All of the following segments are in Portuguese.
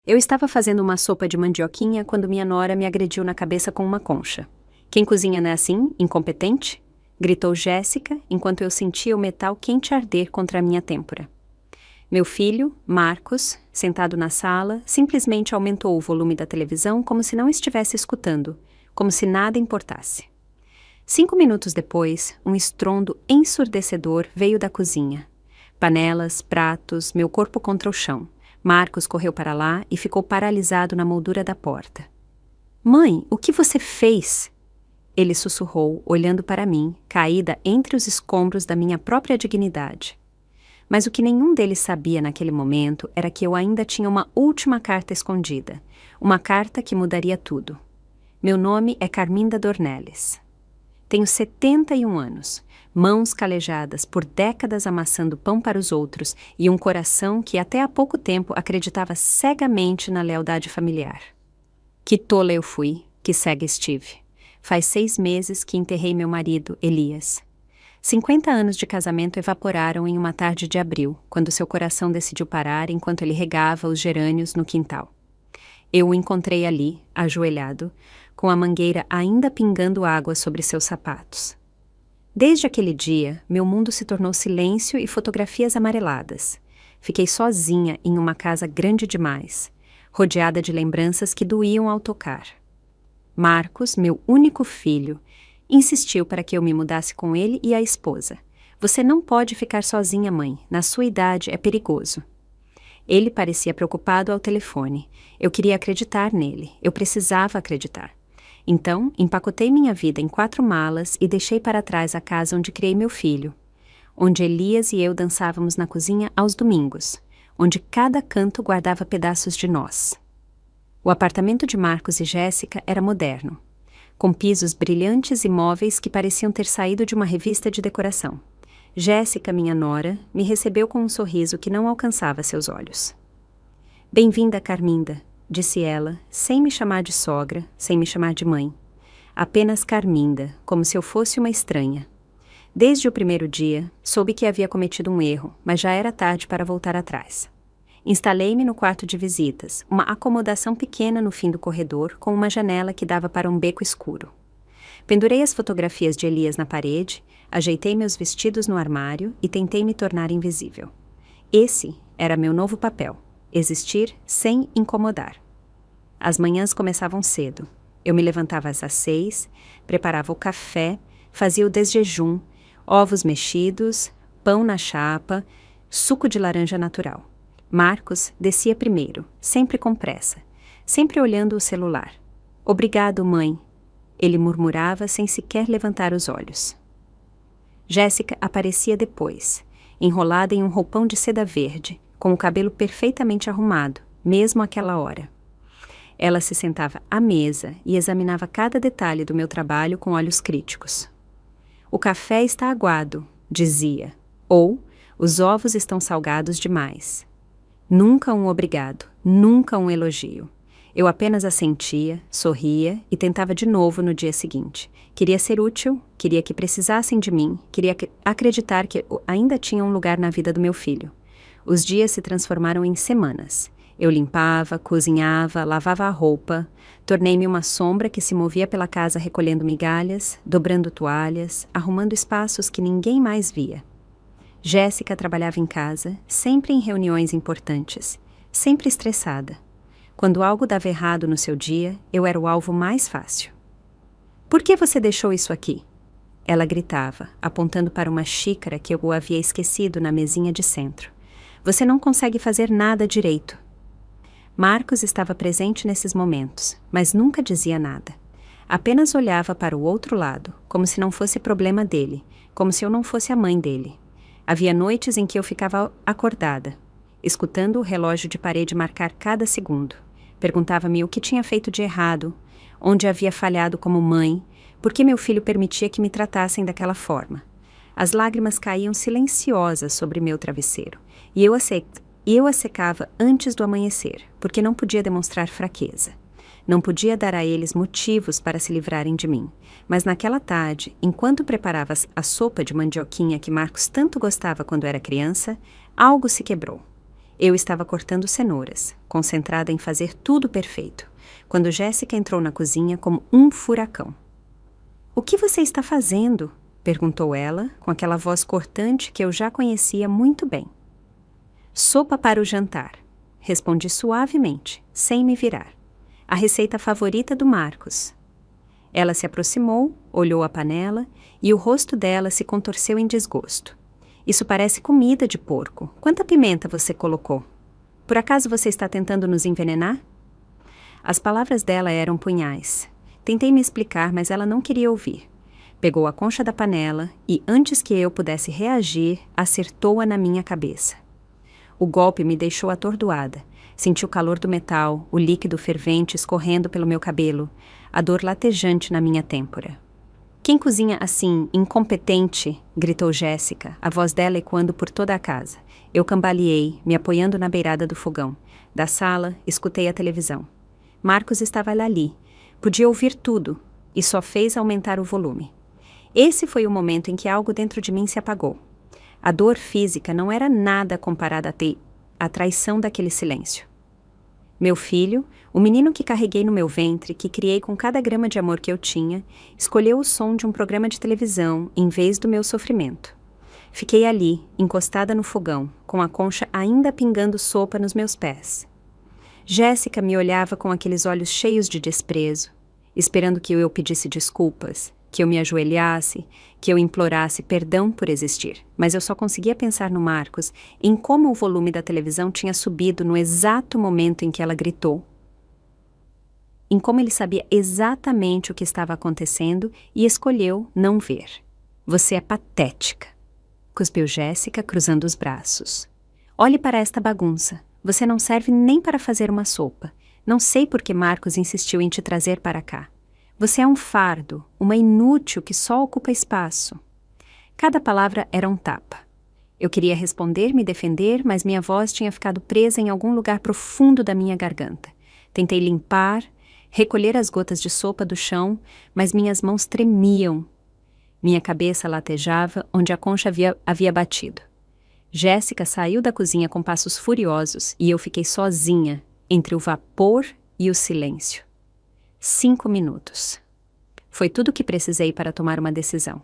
Eu estava fazendo uma sopa de mandioquinha quando minha nora me agrediu na cabeça com uma concha. Quem cozinha não é assim, incompetente? Gritou Jéssica, enquanto eu sentia o metal quente arder contra a minha têmpora. Meu filho, Marcos, sentado na sala, simplesmente aumentou o volume da televisão como se não estivesse escutando, como se nada importasse. 5 minutos depois, um estrondo ensurdecedor veio da cozinha. Panelas, pratos, meu corpo contra o chão. Marcos correu para lá e ficou paralisado na moldura da porta. "Mãe, o que você fez?" Ele sussurrou, olhando para mim, caída entre os escombros da minha própria dignidade. Mas o que nenhum deles sabia naquele momento era que eu ainda tinha uma última carta escondida. Uma carta que mudaria tudo. Meu nome é Carminda Dornelles. Tenho 71 anos, mãos calejadas por décadas amassando pão para os outros e um coração que até há pouco tempo acreditava cegamente na lealdade familiar. Que tola eu fui, que cega estive. Faz 6 meses que enterrei meu marido, Elias. 50 anos de casamento evaporaram em uma tarde de abril, quando seu coração decidiu parar enquanto ele regava os gerânios no quintal. Eu o encontrei ali, ajoelhado, com a mangueira ainda pingando água sobre seus sapatos. Desde aquele dia, meu mundo se tornou silêncio e fotografias amareladas. Fiquei sozinha em uma casa grande demais, rodeada de lembranças que doíam ao tocar. Marcos, meu único filho, insistiu para que eu me mudasse com ele e a esposa. "Você não pode ficar sozinha, mãe. Na sua idade é perigoso." Ele parecia preocupado ao telefone. Eu queria acreditar nele. Eu precisava acreditar. Então, empacotei minha vida em 4 malas e deixei para trás a casa onde criei meu filho, onde Elias e eu dançávamos na cozinha aos domingos, onde cada canto guardava pedaços de nós. O apartamento de Marcos e Jéssica era moderno, com pisos brilhantes e móveis que pareciam ter saído de uma revista de decoração. Jéssica, minha nora, me recebeu com um sorriso que não alcançava seus olhos. "Bem-vinda, Carminda", disse ela, sem me chamar de sogra, sem me chamar de mãe. Apenas Carminda, como se eu fosse uma estranha. Desde o primeiro dia, soube que havia cometido um erro, mas já era tarde para voltar atrás. Instalei-me no quarto de visitas, uma acomodação pequena no fim do corredor, com uma janela que dava para um beco escuro. Pendurei as fotografias de Elias na parede, ajeitei meus vestidos no armário e tentei me tornar invisível. Esse era meu novo papel: existir sem incomodar. As manhãs começavam cedo. Eu me levantava às 6, preparava o café, fazia o desjejum, ovos mexidos, pão na chapa, suco de laranja natural. Marcos descia primeiro, sempre com pressa, sempre olhando o celular. "Obrigado, mãe", ele murmurava sem sequer levantar os olhos. Jéssica aparecia depois, enrolada em um roupão de seda verde, com o cabelo perfeitamente arrumado, mesmo àquela hora. Ela se sentava à mesa e examinava cada detalhe do meu trabalho com olhos críticos. "O café está aguado", dizia, ou "os ovos estão salgados demais." Nunca um obrigado, nunca um elogio. Eu apenas assentia, sorria e tentava de novo no dia seguinte. Queria ser útil, queria que precisassem de mim, queria acreditar que ainda tinha um lugar na vida do meu filho. Os dias se transformaram em semanas. Eu limpava, cozinhava, lavava a roupa, tornei-me uma sombra que se movia pela casa recolhendo migalhas, dobrando toalhas, arrumando espaços que ninguém mais via. Jéssica trabalhava em casa, sempre em reuniões importantes, sempre estressada. Quando algo dava errado no seu dia, eu era o alvo mais fácil. "Por que você deixou isso aqui?" Ela gritava, apontando para uma xícara que eu havia esquecido na mesinha de centro. "Você não consegue fazer nada direito." Marcos estava presente nesses momentos, mas nunca dizia nada. Apenas olhava para o outro lado, como se não fosse problema dele, como se eu não fosse a mãe dele. Havia noites em que eu ficava acordada, escutando o relógio de parede marcar cada segundo. Perguntava-me o que tinha feito de errado, onde havia falhado como mãe, por que meu filho permitia que me tratassem daquela forma. As lágrimas caíam silenciosas sobre meu travesseiro, e eu a secava antes do amanhecer, porque não podia demonstrar fraqueza. Não podia dar a eles motivos para se livrarem de mim. Mas naquela tarde, enquanto preparava a sopa de mandioquinha que Marcos tanto gostava quando era criança, algo se quebrou. Eu estava cortando cenouras, concentrada em fazer tudo perfeito, quando Jéssica entrou na cozinha como um furacão. "O que você está fazendo?" perguntou ela, com aquela voz cortante que eu já conhecia muito bem. "Sopa para o jantar", respondi suavemente, sem me virar. "A receita favorita do Marcos." Ela se aproximou, olhou a panela e o rosto dela se contorceu em desgosto. "Isso parece comida de porco. Quanta pimenta você colocou? Por acaso você está tentando nos envenenar?" As palavras dela eram punhais. Tentei me explicar, mas ela não queria ouvir. Pegou a concha da panela e, antes que eu pudesse reagir, acertou-a na minha cabeça. O golpe me deixou atordoada. Senti o calor do metal, o líquido fervente escorrendo pelo meu cabelo, a dor latejante na minha têmpora. "Quem cozinha assim, incompetente?" gritou Jéssica, a voz dela ecoando por toda a casa. Eu cambaleei, me apoiando na beirada do fogão. Da sala, escutei a televisão. Marcos estava ali. Podia ouvir tudo, e só fez aumentar o volume. Esse foi o momento em que algo dentro de mim se apagou. A dor física não era nada comparada à traição daquele silêncio. Meu filho, o menino que carreguei no meu ventre, que criei com cada grama de amor que eu tinha, escolheu o som de um programa de televisão em vez do meu sofrimento. Fiquei ali, encostada no fogão, com a concha ainda pingando sopa nos meus pés. Jéssica me olhava com aqueles olhos cheios de desprezo, esperando que eu pedisse desculpas, que eu me ajoelhasse, que eu implorasse perdão por existir. Mas eu só conseguia pensar no Marcos, em como o volume da televisão tinha subido no exato momento em que ela gritou, em como ele sabia exatamente o que estava acontecendo e escolheu não ver. "Você é patética", cuspiu Jéssica, cruzando os braços. "Olhe para esta bagunça. Você não serve nem para fazer uma sopa. Não sei por que Marcos insistiu em te trazer para cá. Você é um fardo, uma inútil que só ocupa espaço." Cada palavra era um tapa. Eu queria responder, me defender, mas minha voz tinha ficado presa em algum lugar profundo da minha garganta. Tentei limpar, recolher as gotas de sopa do chão, mas minhas mãos tremiam. Minha cabeça latejava onde a concha havia batido. Jéssica saiu da cozinha com passos furiosos e eu fiquei sozinha, entre o vapor e o silêncio. 5 minutos. Foi tudo o que precisei para tomar uma decisão.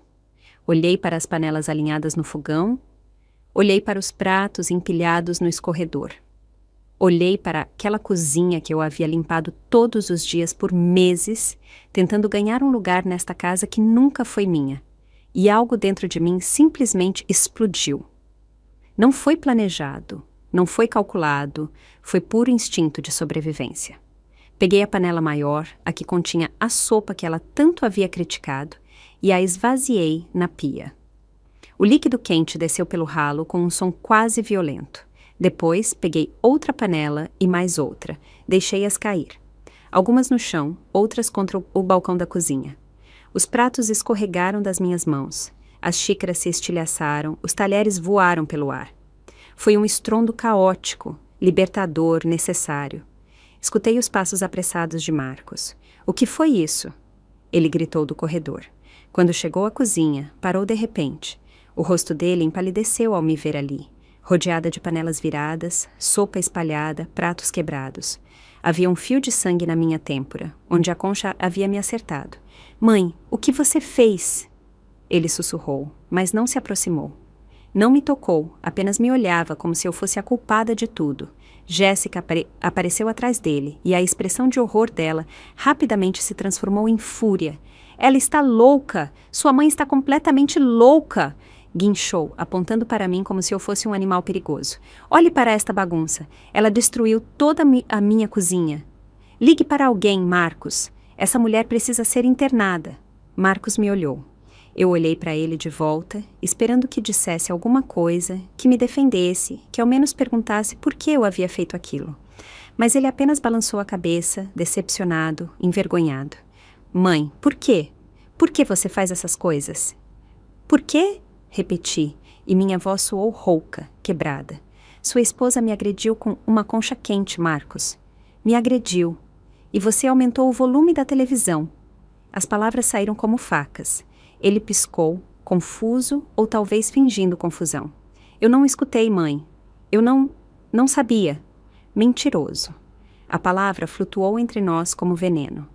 Olhei para as panelas alinhadas no fogão, olhei para os pratos empilhados no escorredor. Olhei para aquela cozinha que eu havia limpado todos os dias por meses, tentando ganhar um lugar nesta casa que nunca foi minha. E algo dentro de mim simplesmente explodiu. Não foi planejado, não foi calculado, foi puro instinto de sobrevivência. Peguei a panela maior, a que continha a sopa que ela tanto havia criticado, e a esvaziei na pia. O líquido quente desceu pelo ralo com um som quase violento. Depois, peguei outra panela e mais outra. Deixei-as cair. Algumas no chão, outras contra o balcão da cozinha. Os pratos escorregaram das minhas mãos. As xícaras se estilhaçaram, os talheres voaram pelo ar. Foi um estrondo caótico, libertador, necessário. Escutei os passos apressados de Marcos. "O que foi isso?" Ele gritou do corredor. Quando chegou à cozinha, parou de repente. O rosto dele empalideceu ao me ver ali, rodeada de panelas viradas, sopa espalhada, pratos quebrados. Havia um fio de sangue na minha têmpora, onde a concha havia me acertado. "Mãe, o que você fez?" Ele sussurrou, mas não se aproximou. Não me tocou, apenas me olhava como se eu fosse a culpada de tudo. Jéssica apareceu atrás dele, e a expressão de horror dela rapidamente se transformou em fúria. "Ela está louca! Sua mãe está completamente louca!" Guinchou, apontando para mim como se eu fosse um animal perigoso. "Olhe para esta bagunça. Ela destruiu toda a minha cozinha. Ligue para alguém, Marcos. Essa mulher precisa ser internada." Marcos me olhou. Eu olhei para ele de volta, esperando que dissesse alguma coisa, que me defendesse, que ao menos perguntasse por que eu havia feito aquilo. Mas ele apenas balançou a cabeça, decepcionado, envergonhado. "Mãe, por quê? Por que você faz essas coisas?" "Por quê?" repeti, e minha voz soou rouca, quebrada. "Sua esposa me agrediu com uma concha quente, Marcos. Me agrediu. E você aumentou o volume da televisão." As palavras saíram como facas. Ele piscou, confuso ou talvez fingindo confusão. "Eu não escutei, mãe. Eu não..." Não sabia. Mentiroso. A palavra flutuou entre nós como veneno.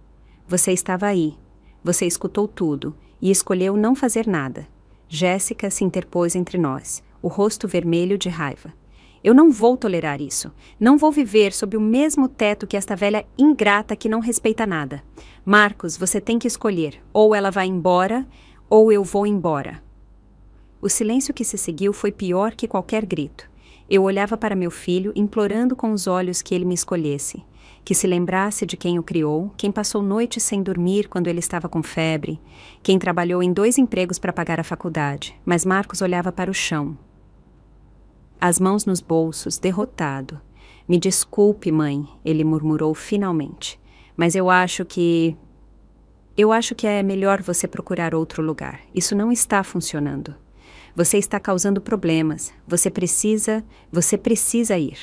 Você estava aí. Você escutou tudo e escolheu não fazer nada. Jéssica se interpôs entre nós, o rosto vermelho de raiva. Eu não vou tolerar isso. Não vou viver sob o mesmo teto que esta velha ingrata que não respeita nada. Marcos, você tem que escolher. Ou ela vai embora, ou eu vou embora. O silêncio que se seguiu foi pior que qualquer grito. Eu olhava para meu filho, implorando com os olhos que ele me escolhesse, que se lembrasse de quem o criou, quem passou noites sem dormir quando ele estava com febre, quem trabalhou em 2 empregos para pagar a faculdade, mas Marcos olhava para o chão. As mãos nos bolsos, derrotado. Me desculpe, mãe, ele murmurou finalmente, mas eu acho que é melhor você procurar outro lugar. Isso não está funcionando. Você está causando problemas. Você precisa ir.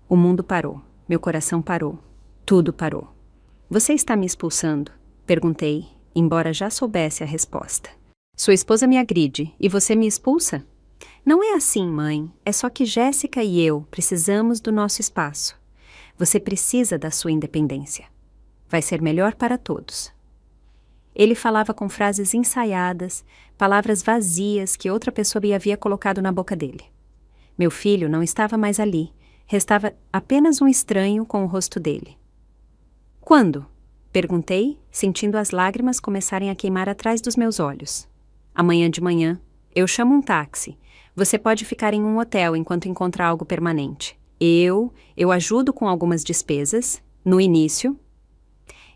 O mundo parou. Meu coração parou. Tudo parou. Você está me expulsando? Perguntei, embora já soubesse a resposta. Sua esposa me agride e você me expulsa? Não é assim, mãe. É só que Jéssica e eu precisamos do nosso espaço. Você precisa da sua independência. Vai ser melhor para todos. Ele falava com frases ensaiadas, palavras vazias que outra pessoa havia colocado na boca dele. Meu filho não estava mais ali. Restava apenas um estranho com o rosto dele. Quando? Perguntei, sentindo as lágrimas começarem a queimar atrás dos meus olhos. Amanhã de manhã. Eu chamo um táxi. Você pode ficar em um hotel enquanto encontrar algo permanente. Eu ajudo com algumas despesas. No início.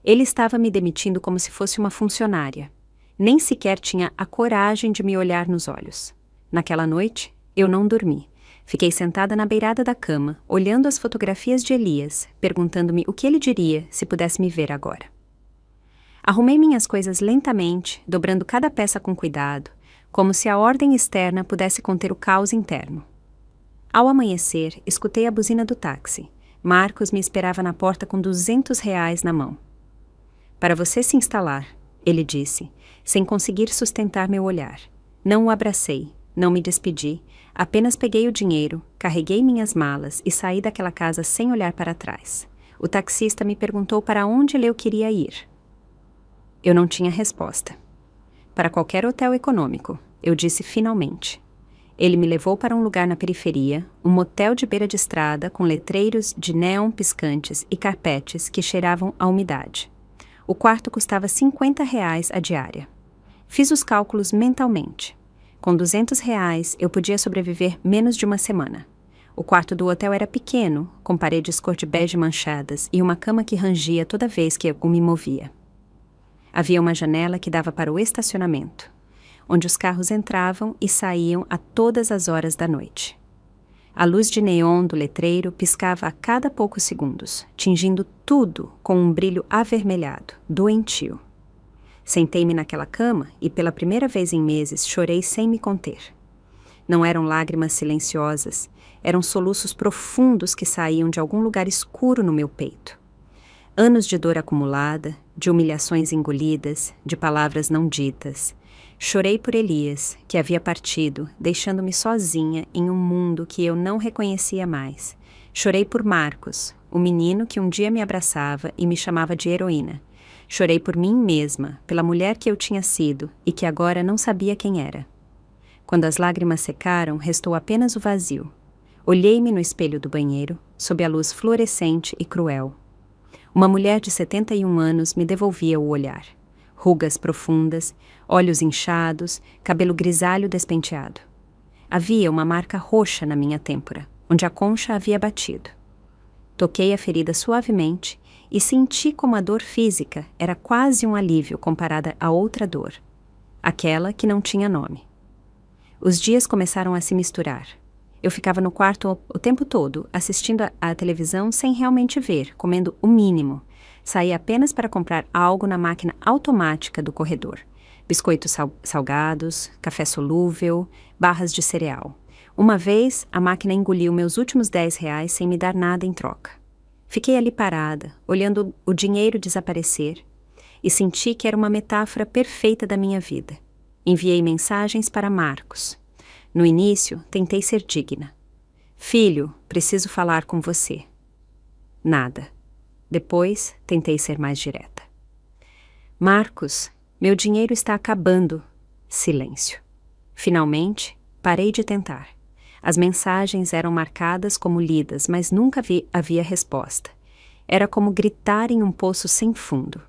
Ele estava me demitindo como se fosse uma funcionária. Nem sequer tinha a coragem de me olhar nos olhos. Naquela noite, eu não dormi. Fiquei sentada na beirada da cama, olhando as fotografias de Elias, perguntando-me o que ele diria se pudesse me ver agora. Arrumei minhas coisas lentamente, dobrando cada peça com cuidado, como se a ordem externa pudesse conter o caos interno. Ao amanhecer, escutei a buzina do táxi. Marcos me esperava na porta com R$ 200 na mão. Para você se instalar, ele disse, sem conseguir sustentar meu olhar. Não o abracei, não me despedi, apenas peguei o dinheiro, carreguei minhas malas e saí daquela casa sem olhar para trás. O taxista me perguntou para onde eu queria ir. Eu não tinha resposta. Para qualquer hotel econômico, eu disse finalmente. Ele me levou para um lugar na periferia, um motel de beira de estrada com letreiros de neon piscantes e carpetes que cheiravam a umidade. O quarto custava R$ 50 a diária. Fiz os cálculos mentalmente. Com R$ 200, eu podia sobreviver menos de uma semana. O quarto do hotel era pequeno, com paredes cor de bege manchadas e uma cama que rangia toda vez que eu me movia. Havia uma janela que dava para o estacionamento, onde os carros entravam e saíam a todas as horas da noite. A luz de neon do letreiro piscava a cada poucos segundos, tingindo tudo com um brilho avermelhado, doentio. Sentei-me naquela cama e, pela primeira vez em meses, chorei sem me conter. Não eram lágrimas silenciosas, eram soluços profundos que saíam de algum lugar escuro no meu peito. Anos de dor acumulada, de humilhações engolidas, de palavras não ditas. Chorei por Elias, que havia partido, deixando-me sozinha em um mundo que eu não reconhecia mais. Chorei por Marcos, o menino que um dia me abraçava e me chamava de heroína. Chorei por mim mesma, pela mulher que eu tinha sido e que agora não sabia quem era. Quando as lágrimas secaram, restou apenas o vazio. Olhei-me no espelho do banheiro, sob a luz fluorescente e cruel. Uma mulher de 71 anos me devolvia o olhar. Rugas profundas, olhos inchados, cabelo grisalho despenteado. Havia uma marca roxa na minha têmpora, onde a concha havia batido. Toquei a ferida suavemente e senti como a dor física era quase um alívio comparada a outra dor, aquela que não tinha nome. Os dias começaram a se misturar. Eu ficava no quarto o tempo todo, assistindo à televisão sem realmente ver, comendo o mínimo. Saía apenas para comprar algo na máquina automática do corredor. Biscoitos salgados, café solúvel, barras de cereal. Uma vez, a máquina engoliu meus últimos R$ 10 sem me dar nada em troca. Fiquei ali parada, olhando o dinheiro desaparecer, e senti que era uma metáfora perfeita da minha vida. Enviei mensagens para Marcos. No início, tentei ser digna. Filho, preciso falar com você. Nada. Depois, tentei ser mais direta. Marcos, meu dinheiro está acabando. Silêncio. Finalmente, parei de tentar. As mensagens eram marcadas como lidas, mas nunca havia resposta. Era como gritar em um poço sem fundo.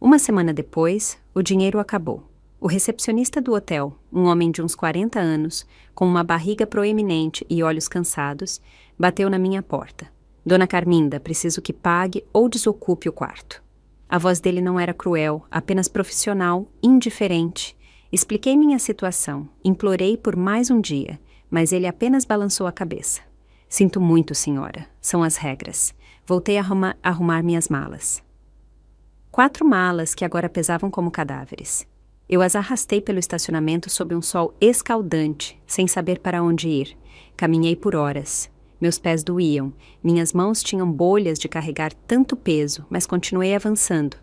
Uma semana depois, o dinheiro acabou. O recepcionista do hotel, um homem de uns 40 anos, com uma barriga proeminente e olhos cansados, bateu na minha porta. Dona Carminda, preciso que pague ou desocupe o quarto. A voz dele não era cruel, apenas profissional, indiferente. Expliquei minha situação, implorei por mais um dia, mas ele apenas balançou a cabeça. Sinto muito, senhora. São as regras. Voltei a arrumar minhas malas. 4 malas que agora pesavam como cadáveres. Eu as arrastei pelo estacionamento sob um sol escaldante, sem saber para onde ir. Caminhei por horas. Meus pés doíam, minhas mãos tinham bolhas de carregar tanto peso, mas continuei avançando.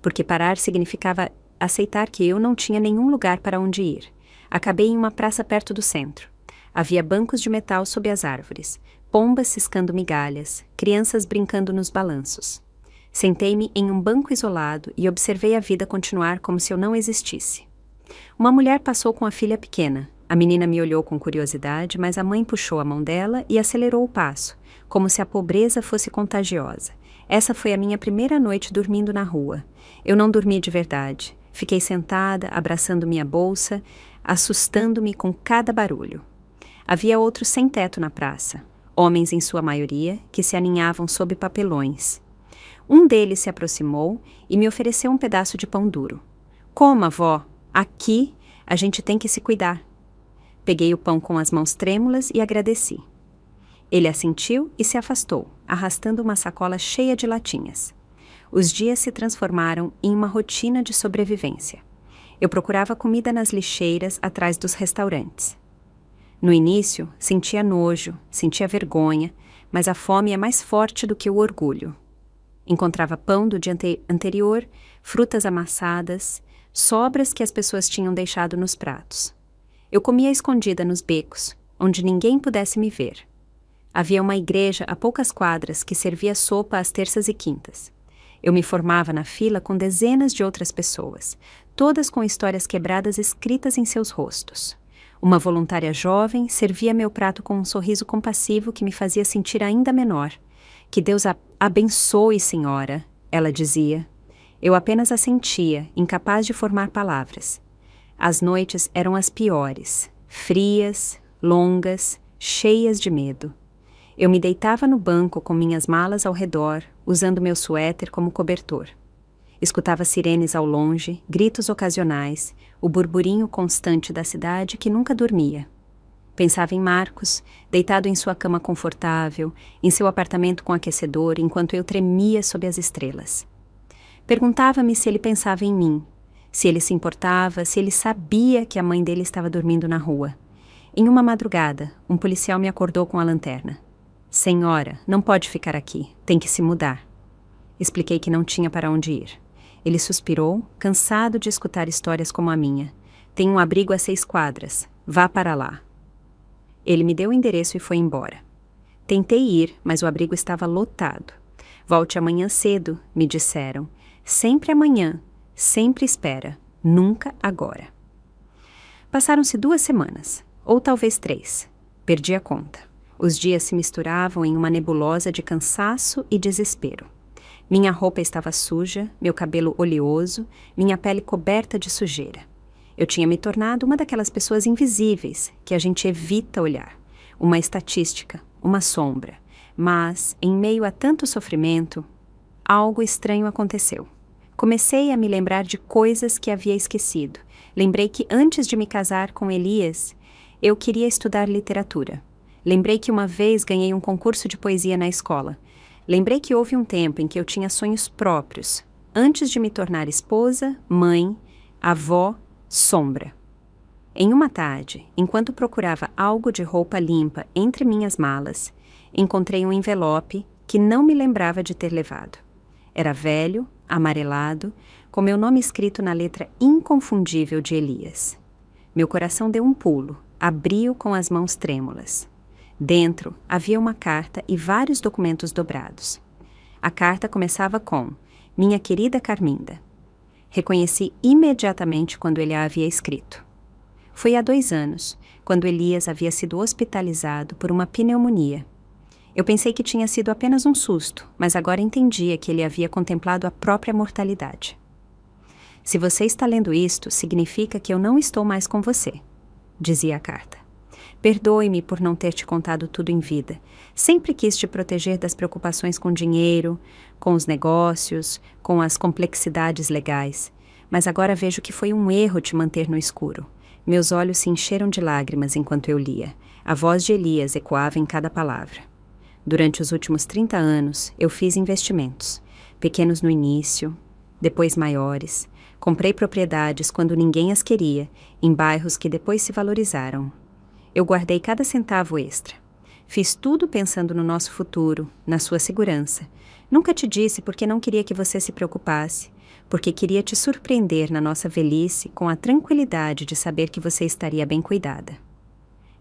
Porque parar significava aceitar que eu não tinha nenhum lugar para onde ir. Acabei em uma praça perto do centro. Havia bancos de metal sob as árvores, pombas ciscando migalhas, crianças brincando nos balanços. Sentei-me em um banco isolado e observei a vida continuar como se eu não existisse. Uma mulher passou com a filha pequena. A menina me olhou com curiosidade, mas a mãe puxou a mão dela e acelerou o passo, como se a pobreza fosse contagiosa. Essa foi a minha primeira noite dormindo na rua. Eu não dormi de verdade. Fiquei sentada, abraçando minha bolsa, assustando-me com cada barulho. Havia outros sem teto na praça, homens em sua maioria, que se aninhavam sob papelões. Um deles se aproximou e me ofereceu um pedaço de pão duro. Coma, vó, aqui a gente tem que se cuidar. Peguei o pão com as mãos trêmulas e agradeci. Ele assentiu e se afastou, arrastando uma sacola cheia de latinhas. Os dias se transformaram em uma rotina de sobrevivência. Eu procurava comida nas lixeiras atrás dos restaurantes. No início, sentia nojo, sentia vergonha, mas a fome é mais forte do que o orgulho. Encontrava pão do dia anterior, frutas amassadas, sobras que as pessoas tinham deixado nos pratos. Eu comia escondida nos becos, onde ninguém pudesse me ver. Havia uma igreja a poucas quadras que servia sopa às terças e quintas. Eu me formava na fila com dezenas de outras pessoas, todas com histórias quebradas escritas em seus rostos. Uma voluntária jovem servia meu prato com um sorriso compassivo que me fazia sentir ainda menor. Que Deus a abençoe, senhora, ela dizia. Eu apenas assentia, incapaz de formar palavras. As noites eram as piores, frias, longas, cheias de medo. Eu me deitava no banco com minhas malas ao redor, usando meu suéter como cobertor. Escutava sirenes ao longe, gritos ocasionais, o burburinho constante da cidade que nunca dormia. Pensava em Marcos, deitado em sua cama confortável, em seu apartamento com aquecedor, enquanto eu tremia sob as estrelas. Perguntava-me se ele pensava em mim, se ele se importava, se ele sabia que a mãe dele estava dormindo na rua. Em uma madrugada, um policial me acordou com a lanterna. Senhora, não pode ficar aqui, tem que se mudar. Expliquei que não tinha para onde ir. Ele suspirou, cansado de escutar histórias como a minha. Tem um abrigo a 6 quadras, vá para lá. Ele me deu o endereço e foi embora. Tentei ir, mas o abrigo estava lotado. Volte amanhã cedo, me disseram. Sempre amanhã, sempre espera, nunca agora. Passaram-se 2 semanas, ou talvez 3. Perdi a conta. Os dias se misturavam em uma nebulosa de cansaço e desespero. Minha roupa estava suja, meu cabelo oleoso, minha pele coberta de sujeira. Eu tinha me tornado uma daquelas pessoas invisíveis que a gente evita olhar. Uma estatística, uma sombra. Mas, em meio a tanto sofrimento, algo estranho aconteceu. Comecei a me lembrar de coisas que havia esquecido. Lembrei que antes de me casar com Elias, eu queria estudar literatura. Lembrei que uma vez ganhei um concurso de poesia na escola. Lembrei que houve um tempo em que eu tinha sonhos próprios, antes de me tornar esposa, mãe, avó, sombra. Em uma tarde, enquanto procurava algo de roupa limpa entre minhas malas, encontrei um envelope que não me lembrava de ter levado. Era velho, amarelado, com meu nome escrito na letra inconfundível de Elias. Meu coração deu um pulo, abri-o com as mãos trêmulas. Dentro havia uma carta e vários documentos dobrados. A carta começava com: Minha querida Carminda. Reconheci imediatamente quando ele a havia escrito. Foi há 2 anos, quando Elias havia sido hospitalizado por uma pneumonia. Eu pensei que tinha sido apenas um susto, mas agora entendia que ele havia contemplado a própria mortalidade. Se você está lendo isto, significa que eu não estou mais com você, dizia a carta. Perdoe-me por não ter te contado tudo em vida. Sempre quis te proteger das preocupações com dinheiro, com os negócios, com as complexidades legais. Mas agora vejo que foi um erro te manter no escuro. Meus olhos se encheram de lágrimas enquanto eu lia. A voz de Elias ecoava em cada palavra. Durante os últimos 30 anos, eu fiz investimentos. Pequenos no início, depois maiores. Comprei propriedades quando ninguém as queria, em bairros que depois se valorizaram. Eu guardei cada centavo extra. Fiz tudo pensando no nosso futuro, na sua segurança. Nunca te disse porque não queria que você se preocupasse, porque queria te surpreender na nossa velhice com a tranquilidade de saber que você estaria bem cuidada.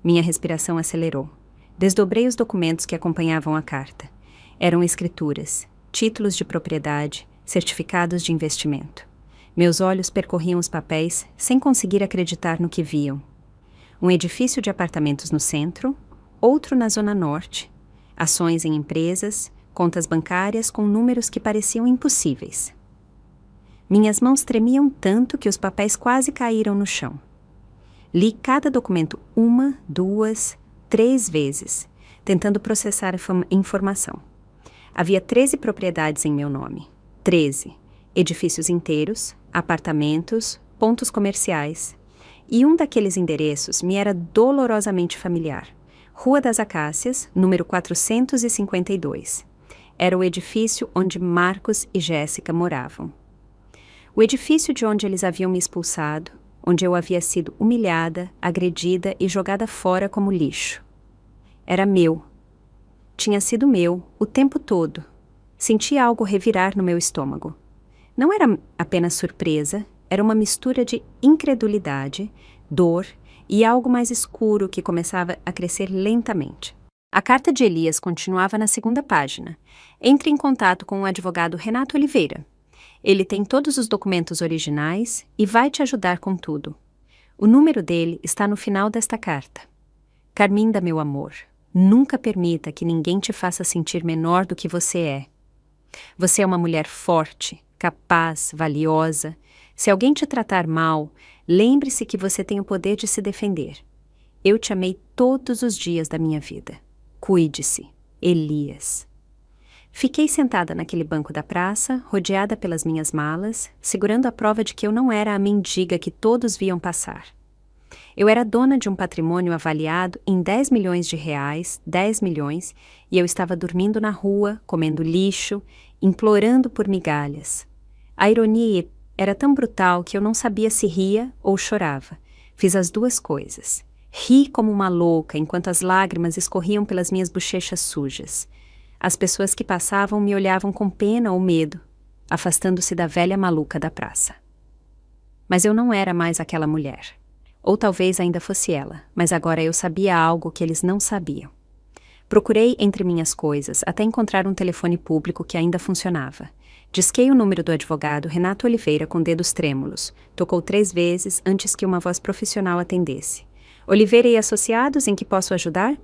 Minha respiração acelerou. Desdobrei os documentos que acompanhavam a carta. Eram escrituras, títulos de propriedade, certificados de investimento. Meus olhos percorriam os papéis sem conseguir acreditar no que viam. Um edifício de apartamentos no centro, outro na zona norte, ações em empresas, contas bancárias com números que pareciam impossíveis. Minhas mãos tremiam tanto que os papéis quase caíram no chão. Li cada documento 1, 2, 3 vezes, tentando processar a informação. Havia 13 propriedades em meu nome. 13. Edifícios inteiros, apartamentos, pontos comerciais. E um daqueles endereços me era dolorosamente familiar. Rua das Acácias, número 452. Era o edifício onde Marcos e Jéssica moravam. O edifício de onde eles haviam me expulsado, onde eu havia sido humilhada, agredida e jogada fora como lixo. Era meu. Tinha sido meu o tempo todo. Senti algo revirar no meu estômago. Não era apenas surpresa, era uma mistura de incredulidade, dor e algo mais escuro que começava a crescer lentamente. A carta de Elias continuava na 2ª página. Entre em contato com o advogado Renato Oliveira. Ele tem todos os documentos originais e vai te ajudar com tudo. O número dele está no final desta carta. Carminda, meu amor, nunca permita que ninguém te faça sentir menor do que você é. Você é uma mulher forte, capaz, valiosa. Se alguém te tratar mal, lembre-se que você tem o poder de se defender. Eu te amei todos os dias da minha vida. Cuide-se, Elias. Fiquei sentada naquele banco da praça, rodeada pelas minhas malas, segurando a prova de que eu não era a mendiga que todos viam passar. Eu era dona de um patrimônio avaliado em 10 milhões de reais, 10 milhões, e eu estava dormindo na rua, comendo lixo, implorando por migalhas. A ironia era tão brutal que eu não sabia se ria ou chorava. Fiz as 2 coisas. Ri como uma louca enquanto as lágrimas escorriam pelas minhas bochechas sujas. As pessoas que passavam me olhavam com pena ou medo, afastando-se da velha maluca da praça. Mas eu não era mais aquela mulher. Ou talvez ainda fosse ela, mas agora eu sabia algo que eles não sabiam. Procurei entre minhas coisas até encontrar um telefone público que ainda funcionava. Disquei o número do advogado Renato Oliveira com dedos trêmulos. Tocou 3 vezes antes que uma voz profissional atendesse. Oliveira e Associados, em que posso ajudar?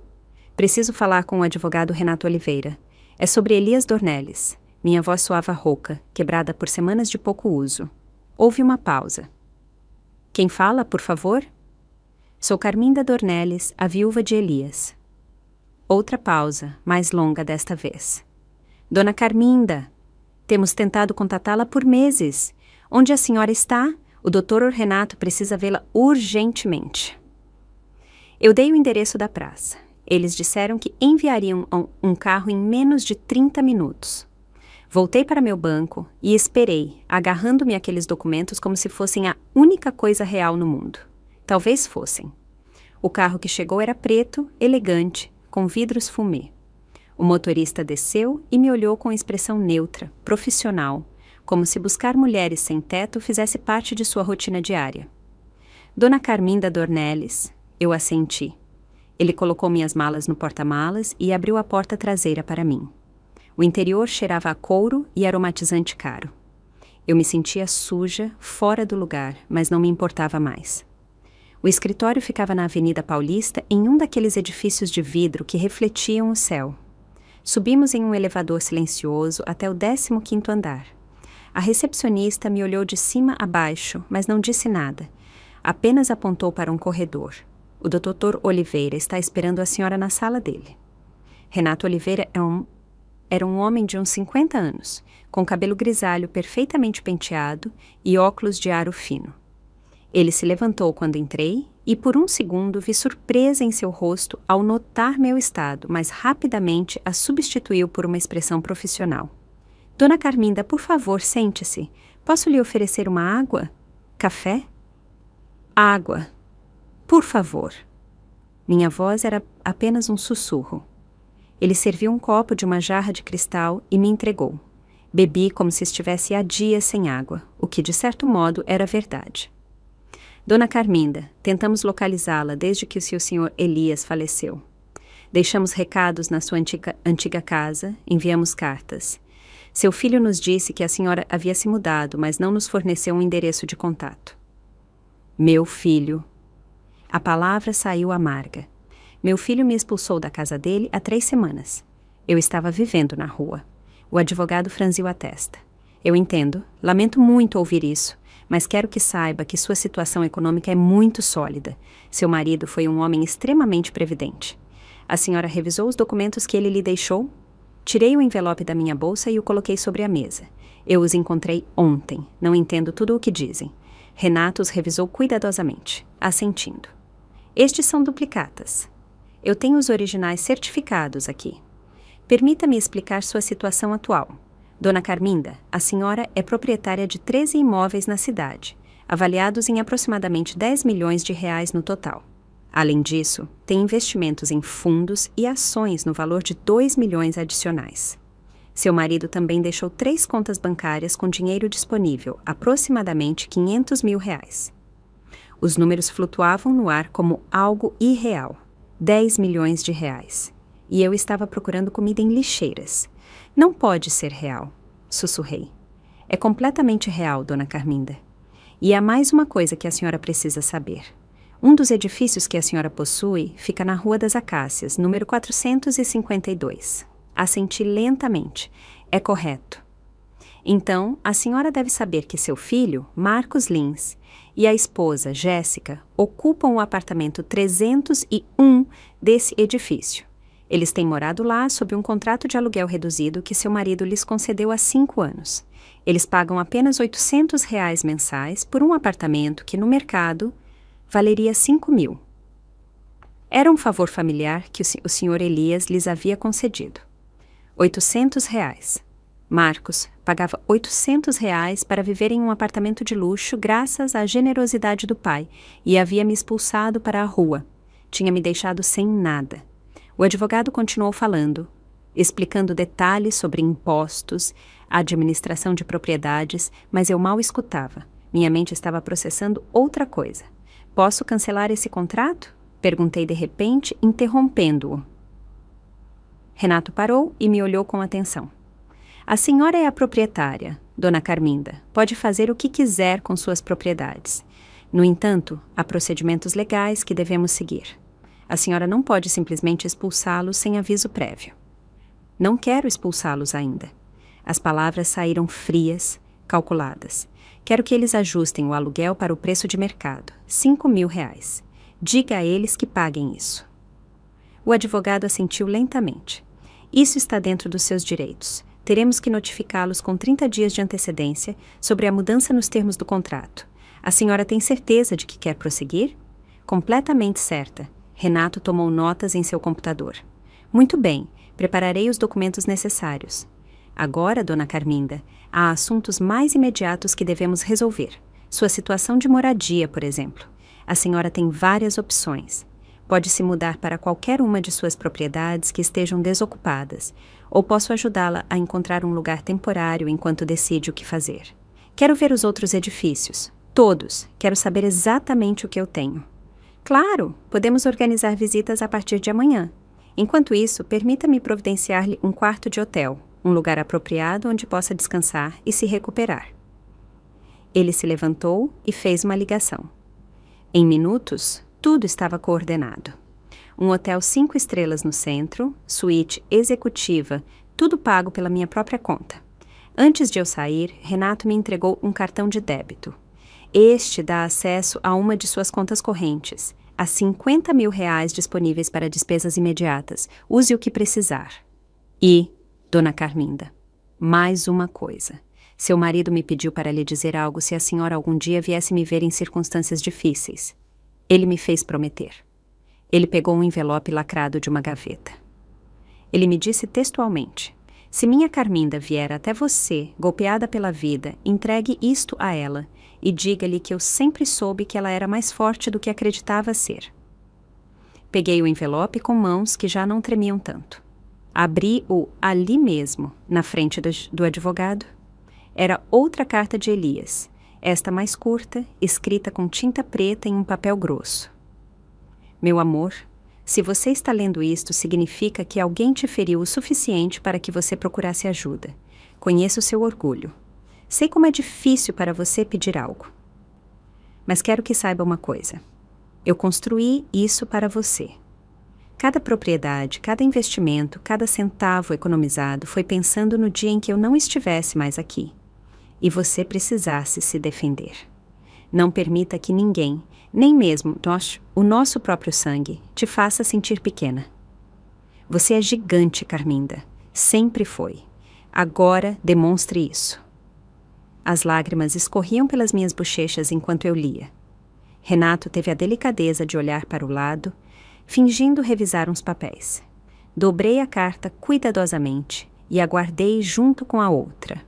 Preciso falar com o advogado Renato Oliveira. É sobre Elias Dornelles. Minha voz soava rouca, quebrada por semanas de pouco uso. Houve uma pausa. Quem fala, por favor? Sou Carminda Dornelles, a viúva de Elias. Outra pausa, mais longa desta vez. Dona Carminda, temos tentado contatá-la por meses. Onde a senhora está? O Dr. Renato precisa vê-la urgentemente. Eu dei o endereço da praça. Eles disseram que enviariam um carro em menos de 30 minutos. Voltei para meu banco e esperei, agarrando-me àqueles documentos como se fossem a única coisa real no mundo. Talvez fossem. O carro que chegou era preto, elegante, com vidros fumê. O motorista desceu e me olhou com expressão neutra, profissional, como se buscar mulheres sem teto fizesse parte de sua rotina diária. Dona Carminda Dornelles, eu assenti. Ele colocou minhas malas no porta-malas e abriu a porta traseira para mim. O interior cheirava a couro e aromatizante caro. Eu me sentia suja, fora do lugar, mas não me importava mais. O escritório ficava na Avenida Paulista, em um daqueles edifícios de vidro que refletiam o céu. Subimos em um elevador silencioso até o 15º andar. A recepcionista me olhou de cima a baixo, mas não disse nada. Apenas apontou para um corredor. O Dr. Oliveira está esperando a senhora na sala dele. Renato Oliveira era um homem de uns 50 anos, com cabelo grisalho perfeitamente penteado e óculos de aro fino. Ele se levantou quando entrei e por um segundo vi surpresa em seu rosto ao notar meu estado, mas rapidamente a substituiu por uma expressão profissional. Dona Carminda, por favor, sente-se. Posso lhe oferecer uma água? Café? Água. Por favor. Minha voz era apenas um sussurro. Ele serviu um copo de uma jarra de cristal e me entregou. Bebi como se estivesse há dias sem água, o que de certo modo era verdade. Dona Carminda, tentamos localizá-la desde que o seu senhor Elias faleceu. Deixamos recados na sua antiga casa, enviamos cartas. Seu filho nos disse que a senhora havia se mudado, mas não nos forneceu um endereço de contato. Meu filho. A palavra saiu amarga. Meu filho me expulsou da casa dele há 3 semanas. Eu estava vivendo na rua. O advogado franziu a testa. Eu entendo, lamento muito ouvir isso, mas quero que saiba que sua situação econômica é muito sólida. Seu marido foi um homem extremamente previdente. A senhora revisou os documentos que ele lhe deixou? Tirei o envelope da minha bolsa e o coloquei sobre a mesa. Eu os encontrei ontem. Não entendo tudo o que dizem. Renato os revisou cuidadosamente, assentindo. Estes são duplicatas. Eu tenho os originais certificados aqui. Permita-me explicar sua situação atual. Dona Carminda, a senhora é proprietária de 13 imóveis na cidade, avaliados em aproximadamente 10 milhões de reais no total. Além disso, tem investimentos em fundos e ações no valor de 2 milhões adicionais. Seu marido também deixou 3 contas bancárias com dinheiro disponível, aproximadamente 500 mil reais. Os números flutuavam no ar como algo irreal. 10 milhões de reais. E eu estava procurando comida em lixeiras. Não pode ser real, sussurrei. É completamente real, Dona Carminda. E há mais uma coisa que a senhora precisa saber. Um dos edifícios que a senhora possui fica na Rua das Acácias, número 452. Assenti lentamente. É correto. Então, a senhora deve saber que seu filho, Marcos Lins, e a esposa, Jéssica, ocupam o apartamento 301 desse edifício. Eles têm morado lá sob um contrato de aluguel reduzido que seu marido lhes concedeu há 5 anos. Eles pagam apenas R$ 800 mensais por um apartamento que, no mercado, valeria 5 mil. Era um favor familiar que o senhor Elias lhes havia concedido. R$ 800. Marcos pagava R$ 800 para viver em um apartamento de luxo graças à generosidade do pai e havia me expulsado para a rua. Tinha me deixado sem nada. O advogado continuou falando, explicando detalhes sobre impostos, a administração de propriedades, mas eu mal escutava. Minha mente estava processando outra coisa. Posso cancelar esse contrato? Perguntei de repente, interrompendo-o. Renato parou e me olhou com atenção. A senhora é a proprietária, Dona Carminda. Pode fazer o que quiser com suas propriedades. No entanto, há procedimentos legais que devemos seguir. A senhora não pode simplesmente expulsá-los sem aviso prévio. Não quero expulsá-los ainda. As palavras saíram frias, calculadas. Quero que eles ajustem o aluguel para o preço de mercado, R$ 5 mil. Diga a eles que paguem isso. O advogado assentiu lentamente. Isso está dentro dos seus direitos. Teremos que notificá-los com 30 dias de antecedência sobre a mudança nos termos do contrato. A senhora tem certeza de que quer prosseguir? Completamente certa. Renato tomou notas em seu computador. Muito bem, prepararei os documentos necessários. Agora, Dona Carminda, há assuntos mais imediatos que devemos resolver. Sua situação de moradia, por exemplo. A senhora tem várias opções. Pode se mudar para qualquer uma de suas propriedades que estejam desocupadas, ou posso ajudá-la a encontrar um lugar temporário enquanto decide o que fazer. Quero ver os outros edifícios. Todos. Quero saber exatamente o que eu tenho. Claro, podemos organizar visitas a partir de amanhã. Enquanto isso, permita-me providenciar-lhe um quarto de hotel, um lugar apropriado onde possa descansar e se recuperar. Ele se levantou e fez uma ligação. Em minutos, tudo estava coordenado. Um hotel 5 estrelas no centro, suíte executiva, tudo pago pela minha própria conta. Antes de eu sair, Renato me entregou um cartão de débito. Este dá acesso a uma de suas contas correntes, a R$50 mil disponíveis para despesas imediatas. Use o que precisar. E, Dona Carminda, mais uma coisa. Seu marido me pediu para lhe dizer algo se a senhora algum dia viesse me ver em circunstâncias difíceis. Ele me fez prometer. Ele pegou um envelope lacrado de uma gaveta. Ele me disse textualmente: se minha Carminda vier até você, golpeada pela vida, entregue isto a ela e diga-lhe que eu sempre soube que ela era mais forte do que acreditava ser. Peguei o envelope com mãos que já não tremiam tanto. Abri-o ali mesmo, na frente do advogado. Era outra carta de Elias, esta mais curta, escrita com tinta preta em um papel grosso. Meu amor, se você está lendo isto, significa que alguém te feriu o suficiente para que você procurasse ajuda. Conheço o seu orgulho. Sei como é difícil para você pedir algo. Mas quero que saiba uma coisa. Eu construí isso para você. Cada propriedade, cada investimento, cada centavo economizado foi pensando no dia em que eu não estivesse mais aqui e você precisasse se defender. Não permita que ninguém, nem mesmo o nosso próprio sangue, te faça sentir pequena. Você é gigante, Carminda. Sempre foi. Agora demonstre isso. As lágrimas escorriam pelas minhas bochechas enquanto eu lia. Renato teve a delicadeza de olhar para o lado, fingindo revisar uns papéis. Dobrei a carta cuidadosamente e a guardei junto com a outra.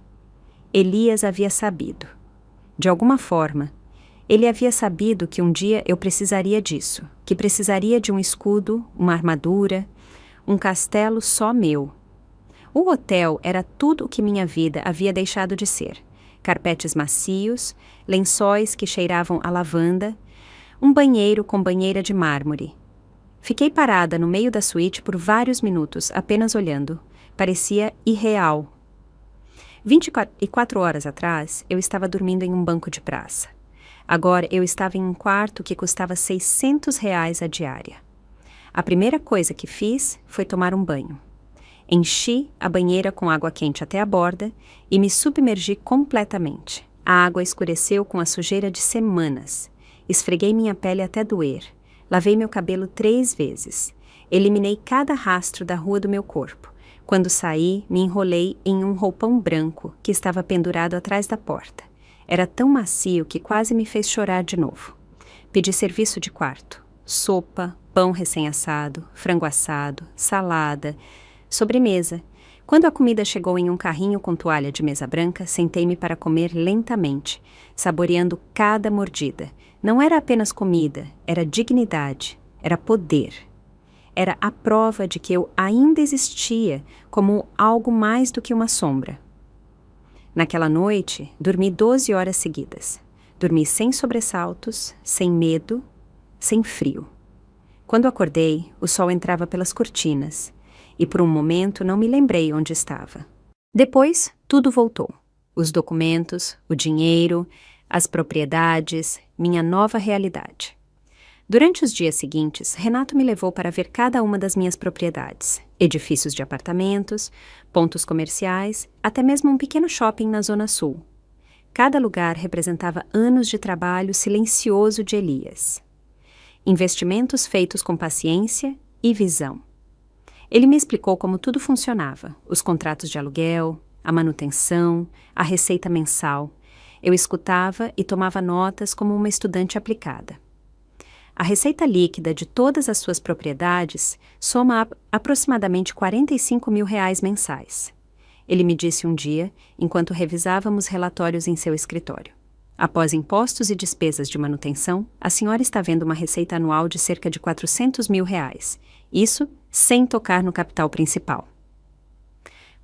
Elias havia sabido. De alguma forma, ele havia sabido que um dia eu precisaria disso, que precisaria de um escudo, uma armadura, um castelo só meu. O hotel era tudo o que minha vida havia deixado de ser. Carpetes macios, lençóis que cheiravam a lavanda, um banheiro com banheira de mármore. Fiquei parada no meio da suíte por vários minutos, apenas olhando. Parecia irreal. 24 horas atrás, eu estava dormindo em um banco de praça. Agora eu estava em um quarto que custava R$600 a diária. A primeira coisa que fiz foi tomar um banho. Enchi a banheira com água quente até a borda e me submergi completamente. A água escureceu com a sujeira de semanas. Esfreguei minha pele até doer. Lavei meu cabelo 3 vezes. Eliminei cada rastro da rua do meu corpo. Quando saí, me enrolei em um roupão branco que estava pendurado atrás da porta. Era tão macio que quase me fez chorar de novo. Pedi serviço de quarto. Sopa, pão recém-assado, frango assado, salada, sobremesa. Quando a comida chegou em um carrinho com toalha de mesa branca, sentei-me para comer lentamente, saboreando cada mordida. Não era apenas comida, era dignidade, era poder. Era a prova de que eu ainda existia como algo mais do que uma sombra. Naquela noite, dormi 12 horas seguidas. Dormi sem sobressaltos, sem medo, sem frio. Quando acordei, o sol entrava pelas cortinas e por um momento não me lembrei onde estava. Depois, tudo voltou. Os documentos, o dinheiro, as propriedades, minha nova realidade. Durante os dias seguintes, Renato me levou para ver cada uma das minhas propriedades, edifícios de apartamentos, pontos comerciais, até mesmo um pequeno shopping na Zona Sul. Cada lugar representava anos de trabalho silencioso de Elias. Investimentos feitos com paciência e visão. Ele me explicou como tudo funcionava, os contratos de aluguel, a manutenção, a receita mensal. Eu escutava e tomava notas como uma estudante aplicada. A receita líquida de todas as suas propriedades soma aproximadamente R$45 mil mensais. Ele me disse um dia, enquanto revisávamos relatórios em seu escritório. Após impostos e despesas de manutenção, a senhora está vendo uma receita anual de cerca de R$400 mil. Isso sem tocar no capital principal.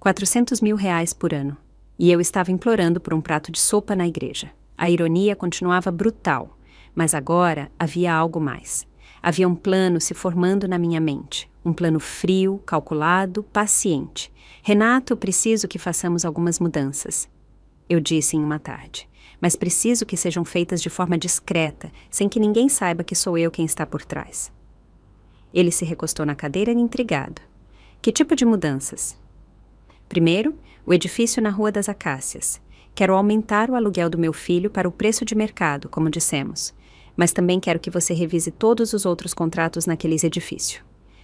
R$400 mil por ano. E eu estava implorando por um prato de sopa na igreja. A ironia continuava brutal. Mas agora havia algo mais. Havia um plano se formando na minha mente. Um plano frio, calculado, paciente. Renato, preciso que façamos algumas mudanças. Eu disse em uma tarde. Mas preciso que sejam feitas de forma discreta, sem que ninguém saiba que sou eu quem está por trás. Ele se recostou na cadeira intrigado. Que tipo de mudanças? Primeiro, o edifício na Rua das Acácias. Quero aumentar o aluguel do meu filho para o preço de mercado, como dissemos. Mas também quero que você revise todos os outros contratos naquele edifício.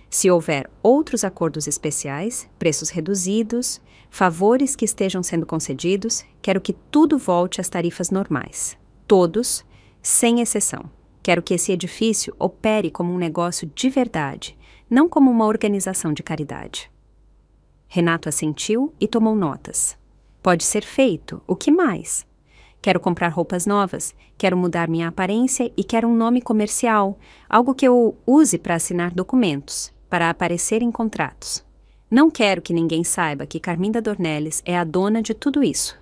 Se houver outros acordos especiais, preços reduzidos, favores que estejam sendo concedidos, quero que tudo volte às tarifas normais. Todos, sem exceção. Quero que esse edifício opere como um negócio de verdade, não como uma organização de caridade. Renato assentiu e tomou notas. Pode ser feito. O que mais? Quero comprar roupas novas, quero mudar minha aparência e quero um nome comercial, algo que eu use para assinar documentos, para aparecer em contratos. Não quero que ninguém saiba que Carminda Dornelles é a dona de tudo isso.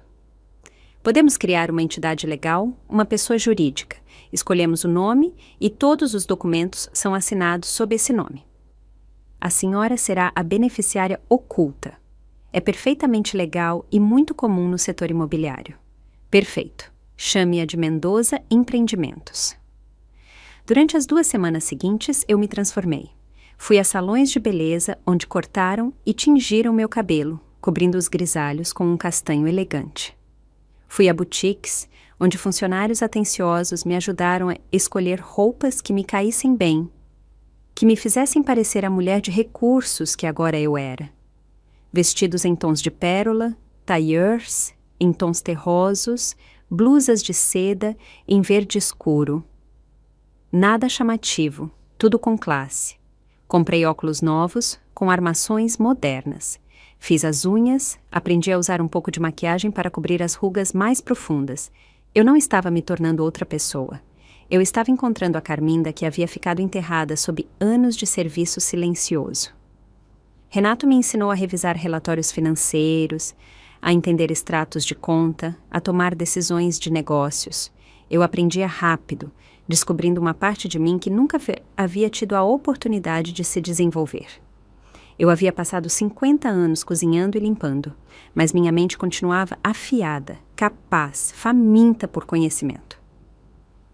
Podemos criar uma entidade legal, uma pessoa jurídica. Escolhemos o nome e todos os documentos são assinados sob esse nome. A senhora será a beneficiária oculta. É perfeitamente legal e muito comum no setor imobiliário. Perfeito. Chame-a de Mendoza Empreendimentos. Durante as 2 semanas seguintes, eu me transformei. Fui a salões de beleza onde cortaram e tingiram meu cabelo, cobrindo os grisalhos com um castanho elegante. Fui a boutiques, onde funcionários atenciosos me ajudaram a escolher roupas que me caíssem bem, que me fizessem parecer a mulher de recursos que agora eu era. Vestidos em tons de pérola, tailleurs, em tons terrosos, blusas de seda em verde escuro. Nada chamativo, tudo com classe. Comprei óculos novos, com armações modernas. Fiz as unhas, aprendi a usar um pouco de maquiagem para cobrir as rugas mais profundas. Eu não estava me tornando outra pessoa. Eu estava encontrando a Carminda que havia ficado enterrada sob anos de serviço silencioso. Renato me ensinou a revisar relatórios financeiros, a entender extratos de conta, a tomar decisões de negócios. Eu aprendia rápido, descobrindo uma parte de mim que nunca havia tido a oportunidade de se desenvolver. Eu havia passado 50 anos cozinhando e limpando, mas minha mente continuava afiada, capaz, faminta por conhecimento.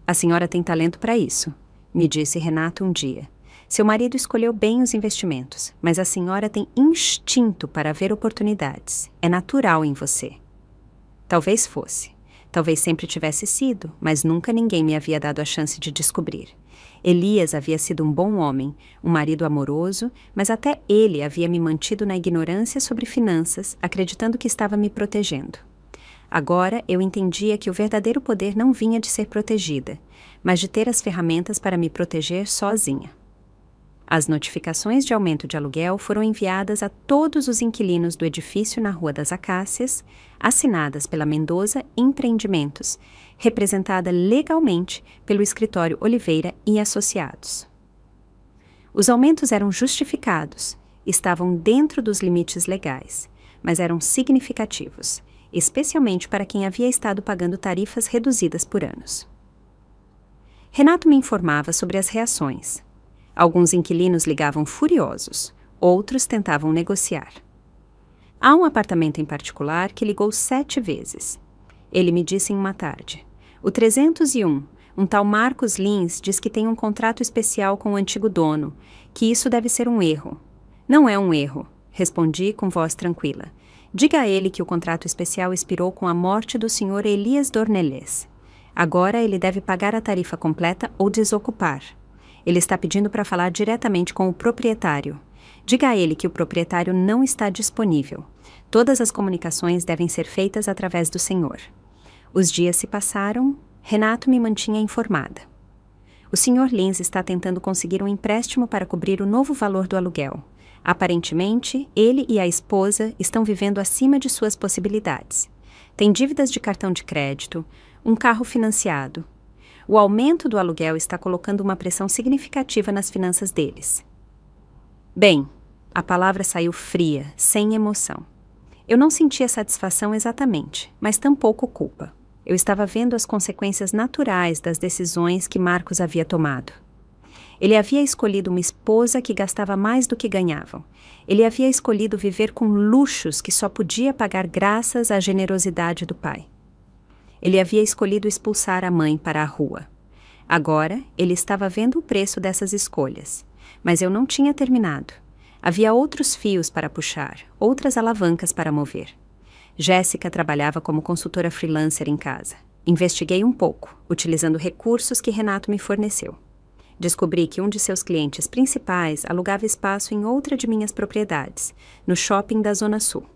A senhora tem talento para isso, me disse Renato um dia. Seu marido escolheu bem os investimentos, mas a senhora tem instinto para ver oportunidades. É natural em você. Talvez fosse. Talvez sempre tivesse sido, mas nunca ninguém me havia dado a chance de descobrir. Elias havia sido um bom homem, um marido amoroso, mas até ele havia me mantido na ignorância sobre finanças, acreditando que estava me protegendo. Agora eu entendia que o verdadeiro poder não vinha de ser protegida, mas de ter as ferramentas para me proteger sozinha. As notificações de aumento de aluguel foram enviadas a todos os inquilinos do edifício na Rua das Acácias, assinadas pela Mendoza Empreendimentos, representada legalmente pelo escritório Oliveira e Associados. Os aumentos eram justificados, estavam dentro dos limites legais, mas eram significativos, especialmente para quem havia estado pagando tarifas reduzidas por anos. Renato me informava sobre as reações. Alguns inquilinos ligavam furiosos, outros tentavam negociar. Há um apartamento em particular que ligou 7 vezes. Ele me disse em uma tarde: o 301, um tal Marcos Lins, diz que tem um contrato especial com o antigo dono, que isso deve ser um erro. Não é um erro, respondi com voz tranquila. Diga a ele que o contrato especial expirou com a morte do Sr. Elias Dornelles. Agora ele deve pagar a tarifa completa ou desocupar. Ele está pedindo para falar diretamente com o proprietário. Diga a ele que o proprietário não está disponível. Todas as comunicações devem ser feitas através do senhor. Os dias se passaram, Renato me mantinha informada. O Sr. Lins está tentando conseguir um empréstimo para cobrir o novo valor do aluguel. Aparentemente, ele e a esposa estão vivendo acima de suas possibilidades. Tem dívidas de cartão de crédito, um carro financiado. O aumento do aluguel está colocando uma pressão significativa nas finanças deles. Bem, a palavra saiu fria, sem emoção. Eu não sentia satisfação exatamente, mas tampouco culpa. Eu estava vendo as consequências naturais das decisões que Marcos havia tomado. Ele havia escolhido uma esposa que gastava mais do que ganhavam. Ele havia escolhido viver com luxos que só podia pagar graças à generosidade do pai. Ele havia escolhido expulsar a mãe para a rua. Agora, ele estava vendo o preço dessas escolhas. Mas eu não tinha terminado. Havia outros fios para puxar, outras alavancas para mover. Jéssica trabalhava como consultora freelancer em casa. Investiguei um pouco, utilizando recursos que Renato me forneceu. Descobri que um de seus clientes principais alugava espaço em outra de minhas propriedades, no shopping da Zona Sul.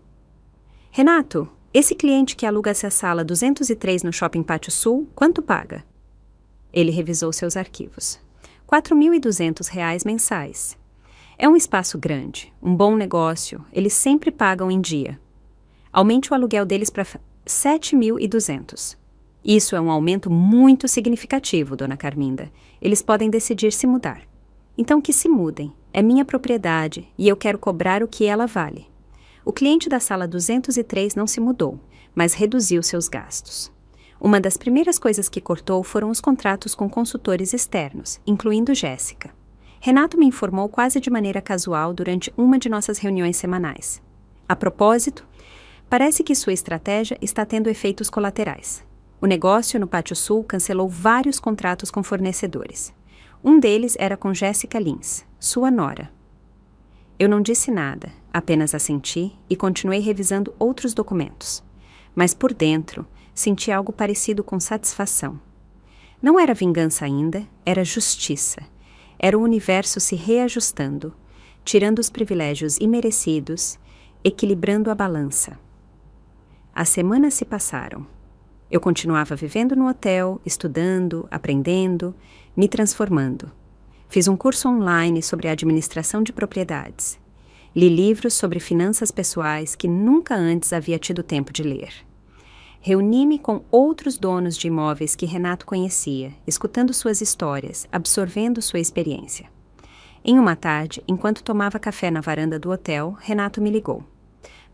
Renato, esse cliente que aluga essa sala 203 no Shopping Pátio Sul, quanto paga? Ele revisou seus arquivos. R$ 4.200 mensais. É um espaço grande, um bom negócio, eles sempre pagam em dia. Aumente o aluguel deles para R$ 7.200. Isso é um aumento muito significativo, dona Carminda. Eles podem decidir se mudar. Então que se mudem. É minha propriedade e eu quero cobrar o que ela vale. O cliente da sala 203 não se mudou, mas reduziu seus gastos. Uma das primeiras coisas que cortou foram os contratos com consultores externos, incluindo Jéssica. Renato me informou quase de maneira casual durante uma de nossas reuniões semanais. A propósito, parece que sua estratégia está tendo efeitos colaterais. O negócio no Pátio Sul cancelou vários contratos com fornecedores. Um deles era com Jéssica Lins, sua nora. Eu não disse nada, apenas assenti e continuei revisando outros documentos. Mas por dentro, senti algo parecido com satisfação. Não era vingança ainda, era justiça. Era o universo se reajustando, tirando os privilégios imerecidos, equilibrando a balança. As semanas se passaram. Eu continuava vivendo no hotel, estudando, aprendendo, me transformando. Fiz um curso online sobre administração de propriedades. Li livros sobre finanças pessoais que nunca antes havia tido tempo de ler. Reuni-me com outros donos de imóveis que Renato conhecia, escutando suas histórias, absorvendo sua experiência. Em uma tarde, enquanto tomava café na varanda do hotel, Renato me ligou.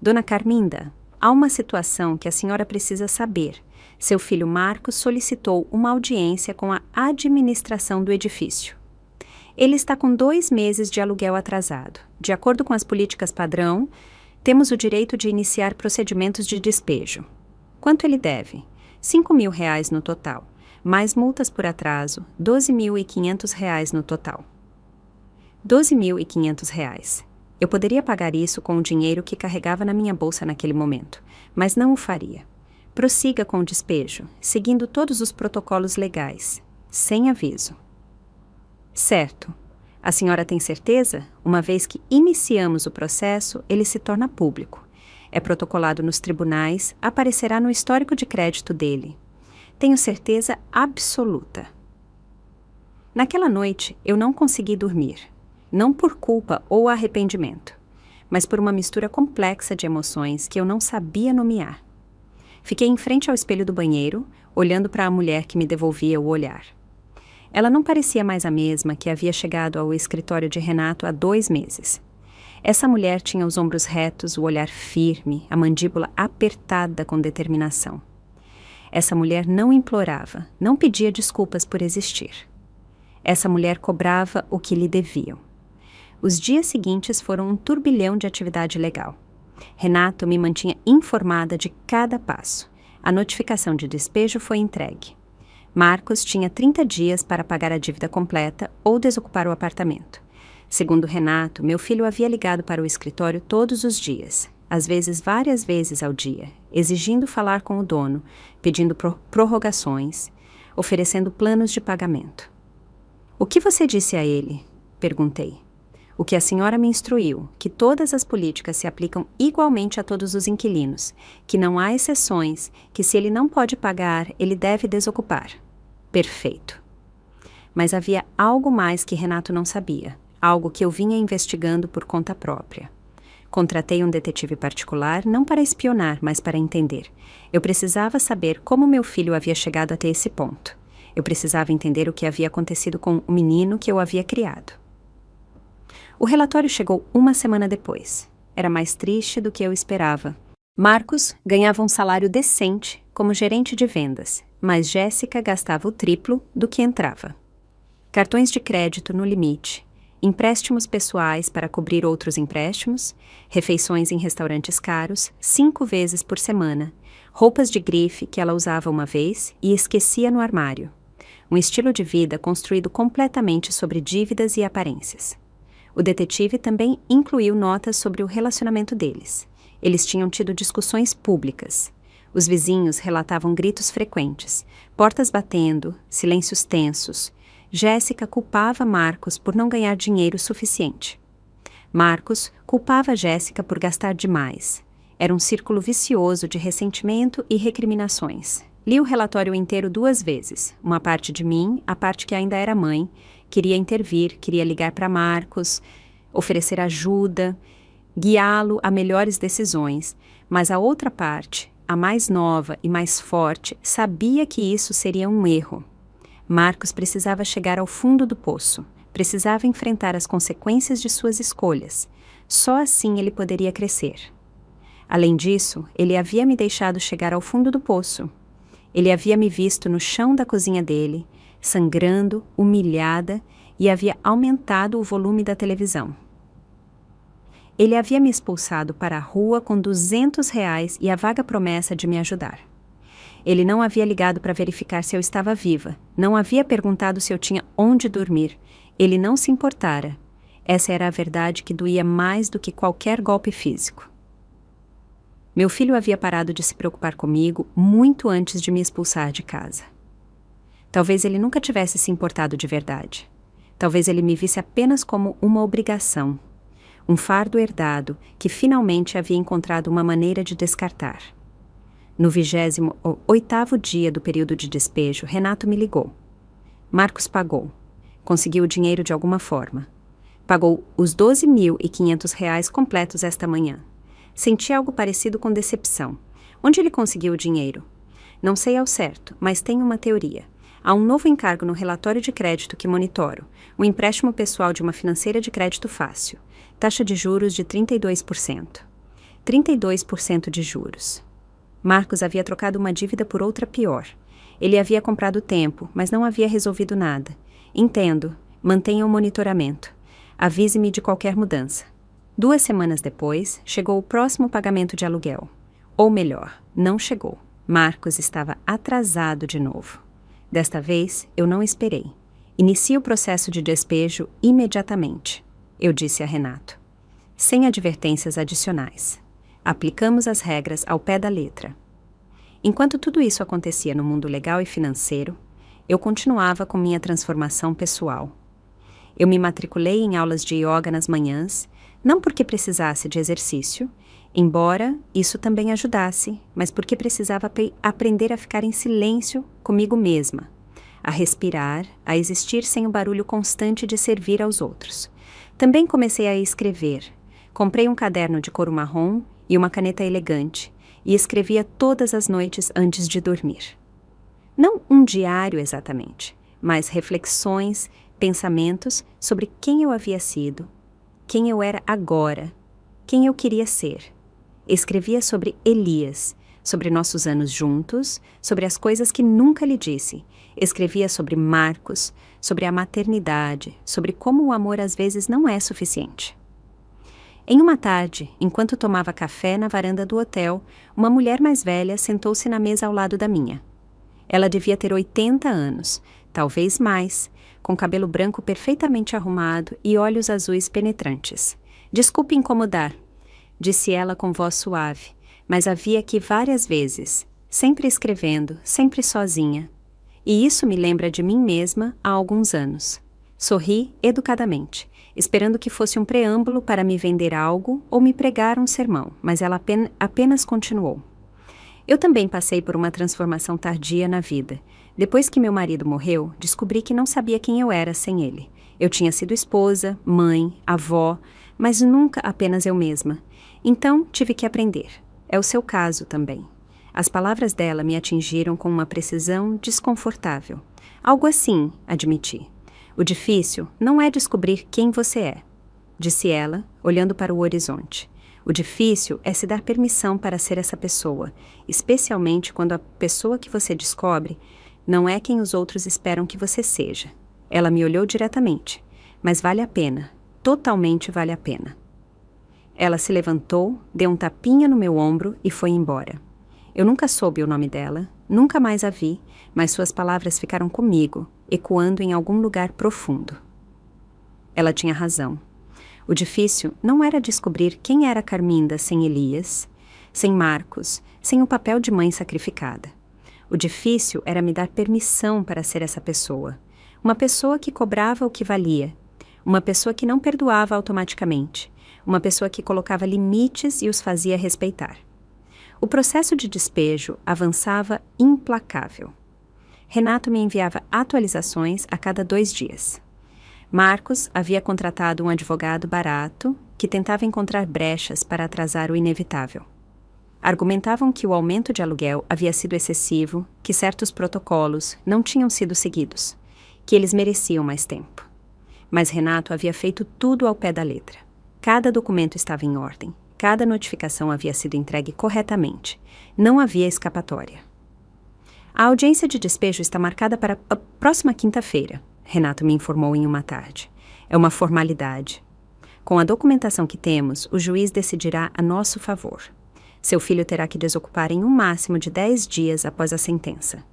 Dona Carminda, há uma situação que a senhora precisa saber. Seu filho Marcos solicitou uma audiência com a administração do edifício. Ele está com 2 meses de aluguel atrasado. De acordo com as políticas padrão, temos o direito de iniciar procedimentos de despejo. Quanto ele deve? R$ 5.000 no total, mais multas por atraso, R$ 12.500 no total. R$ 12.500. Eu poderia pagar isso com o dinheiro que carregava na minha bolsa naquele momento, mas não o faria. Prossiga com o despejo, seguindo todos os protocolos legais, sem aviso. Certo. A senhora tem certeza? Uma vez que iniciamos o processo, ele se torna público. É protocolado nos tribunais, aparecerá no histórico de crédito dele. Tenho certeza absoluta. Naquela noite, eu não consegui dormir. Não por culpa ou arrependimento, mas por uma mistura complexa de emoções que eu não sabia nomear. Fiquei em frente ao espelho do banheiro, olhando para a mulher que me devolvia o olhar. Ela não parecia mais a mesma que havia chegado ao escritório de Renato há 2 meses. Essa mulher tinha os ombros retos, o olhar firme, a mandíbula apertada com determinação. Essa mulher não implorava, não pedia desculpas por existir. Essa mulher cobrava o que lhe deviam. Os dias seguintes foram um turbilhão de atividade legal. Renato me mantinha informada de cada passo. A notificação de despejo foi entregue. Marcos tinha 30 dias para pagar a dívida completa ou desocupar o apartamento. Segundo Renato, meu filho havia ligado para o escritório todos os dias, às vezes várias vezes ao dia, exigindo falar com o dono, pedindo prorrogações, oferecendo planos de pagamento. O que você disse a ele? Perguntei. O que a senhora me instruiu, que todas as políticas se aplicam igualmente a todos os inquilinos, que não há exceções, que se ele não pode pagar, ele deve desocupar. Perfeito. Mas havia algo mais que Renato não sabia, algo que eu vinha investigando por conta própria. Contratei um detetive particular, não para espionar, mas para entender. Eu precisava saber como meu filho havia chegado até esse ponto. Eu precisava entender o que havia acontecido com o menino que eu havia criado. O relatório chegou 1 semana depois. Era mais triste do que eu esperava. Marcos ganhava um salário decente como gerente de vendas, mas Jéssica gastava o triplo do que entrava. cartões de crédito no limite, empréstimos pessoais para cobrir outros empréstimos, refeições em restaurantes caros 5 vezes por semana, roupas de grife que ela usava uma vez e esquecia no armário. Um estilo de vida construído completamente sobre dívidas e aparências. O detetive também incluiu notas sobre o relacionamento deles. Eles tinham tido discussões públicas. Os vizinhos relatavam gritos frequentes, portas batendo, silêncios tensos. Jéssica culpava Marcos por não ganhar dinheiro suficiente. Marcos culpava Jéssica por gastar demais. Era um círculo vicioso de ressentimento e recriminações. Li o relatório inteiro 2 vezes. Uma parte de mim, a parte que ainda era mãe, queria intervir, queria ligar para Marcos, oferecer ajuda, guiá-lo a melhores decisões, mas a outra parte, a mais nova e mais forte, sabia que isso seria um erro. Marcos precisava chegar ao fundo do poço, precisava enfrentar as consequências de suas escolhas. Só assim ele poderia crescer. Além disso, ele havia me deixado chegar ao fundo do poço. Ele havia me visto no chão da cozinha dele, sangrando, humilhada, e havia aumentado o volume da televisão. Ele havia me expulsado para a rua com R$ 200 e a vaga promessa de me ajudar. Ele não havia ligado para verificar se eu estava viva, não havia perguntado se eu tinha onde dormir. Ele não se importara. Essa era a verdade que doía mais do que qualquer golpe físico. Meu filho havia parado de se preocupar comigo muito antes de me expulsar de casa. Talvez ele nunca tivesse se importado de verdade. Talvez ele me visse apenas como uma obrigação, um fardo herdado que finalmente havia encontrado uma maneira de descartar. No 28º dia do período de despejo, Renato me ligou. Marcos pagou. Conseguiu o dinheiro de alguma forma. Pagou os R$ 12.500 completos esta manhã. Senti algo parecido com decepção. Onde ele conseguiu o dinheiro? Não sei ao certo, mas tenho uma teoria. Há um novo encargo no relatório de crédito que monitoro, um empréstimo pessoal de uma financeira de crédito fácil. Taxa de juros de 32%. 32% de juros. Marcos havia trocado uma dívida por outra pior. Ele havia comprado tempo, mas não havia resolvido nada. Entendo. Mantenha o monitoramento. Avise-me de qualquer mudança. 2 semanas depois, chegou o próximo pagamento de aluguel. Ou melhor, não chegou. Marcos estava atrasado de novo. Desta vez, eu não esperei. Inicie o processo de despejo imediatamente, eu disse a Renato. Sem advertências adicionais. Aplicamos as regras ao pé da letra. Enquanto tudo isso acontecia no mundo legal e financeiro, eu continuava com minha transformação pessoal. Eu me matriculei em aulas de yoga nas manhãs, não porque precisasse de exercício, embora isso também ajudasse, mas porque precisava aprender a ficar em silêncio comigo mesma, a respirar, a existir sem o barulho constante de servir aos outros. Também comecei a escrever. Comprei um caderno de couro marrom e uma caneta elegante, e escrevia todas as noites antes de dormir. Não um diário exatamente, mas reflexões, pensamentos sobre quem eu havia sido, quem eu era agora, quem eu queria ser. Escrevia sobre Elias, sobre nossos anos juntos, sobre as coisas que nunca lhe disse. Escrevia sobre Marcos, sobre a maternidade, sobre como o amor às vezes não é suficiente. Em uma tarde, enquanto tomava café na varanda do hotel, uma mulher mais velha sentou-se na mesa ao lado da minha. Ela devia ter 80 anos, talvez mais, com cabelo branco perfeitamente arrumado e olhos azuis penetrantes. Desculpe incomodar, disse ela com voz suave, mas havia aqui várias vezes, sempre escrevendo, sempre sozinha. E isso me lembra de mim mesma há alguns anos. Sorri educadamente, esperando que fosse um preâmbulo para me vender algo ou me pregar um sermão, mas ela apenas continuou. Eu também passei por uma transformação tardia na vida. Depois que meu marido morreu, descobri que não sabia quem eu era sem ele. Eu tinha sido esposa, mãe, avó, mas nunca apenas eu mesma. Então, tive que aprender. É o seu caso também. As palavras dela me atingiram com uma precisão desconfortável. Algo assim, admiti. O difícil não é descobrir quem você é, disse ela, olhando para o horizonte. O difícil é se dar permissão para ser essa pessoa, especialmente quando a pessoa que você descobre não é quem os outros esperam que você seja. Ela me olhou diretamente. Mas vale a pena. Totalmente vale a pena. Ela se levantou, deu um tapinha no meu ombro e foi embora. Eu nunca soube o nome dela, nunca mais a vi, mas suas palavras ficaram comigo, ecoando em algum lugar profundo. Ela tinha razão. O difícil não era descobrir quem era Carminda sem Elias, sem Marcos, sem o papel de mãe sacrificada. O difícil era me dar permissão para ser essa pessoa. Uma pessoa que cobrava o que valia. Uma pessoa que não perdoava automaticamente. Uma pessoa que colocava limites e os fazia respeitar. O processo de despejo avançava implacável. Renato me enviava atualizações a cada 2 dias. Marcos havia contratado um advogado barato que tentava encontrar brechas para atrasar o inevitável. Argumentavam que o aumento de aluguel havia sido excessivo, que certos protocolos não tinham sido seguidos, que eles mereciam mais tempo. Mas Renato havia feito tudo ao pé da letra. Cada documento estava em ordem, cada notificação havia sido entregue corretamente. Não havia escapatória. A audiência de despejo está marcada para a próxima quinta-feira, Renato me informou em uma tarde. É uma formalidade. Com a documentação que temos, o juiz decidirá a nosso favor. Seu filho terá que desocupar em um máximo de 10 dias após a sentença.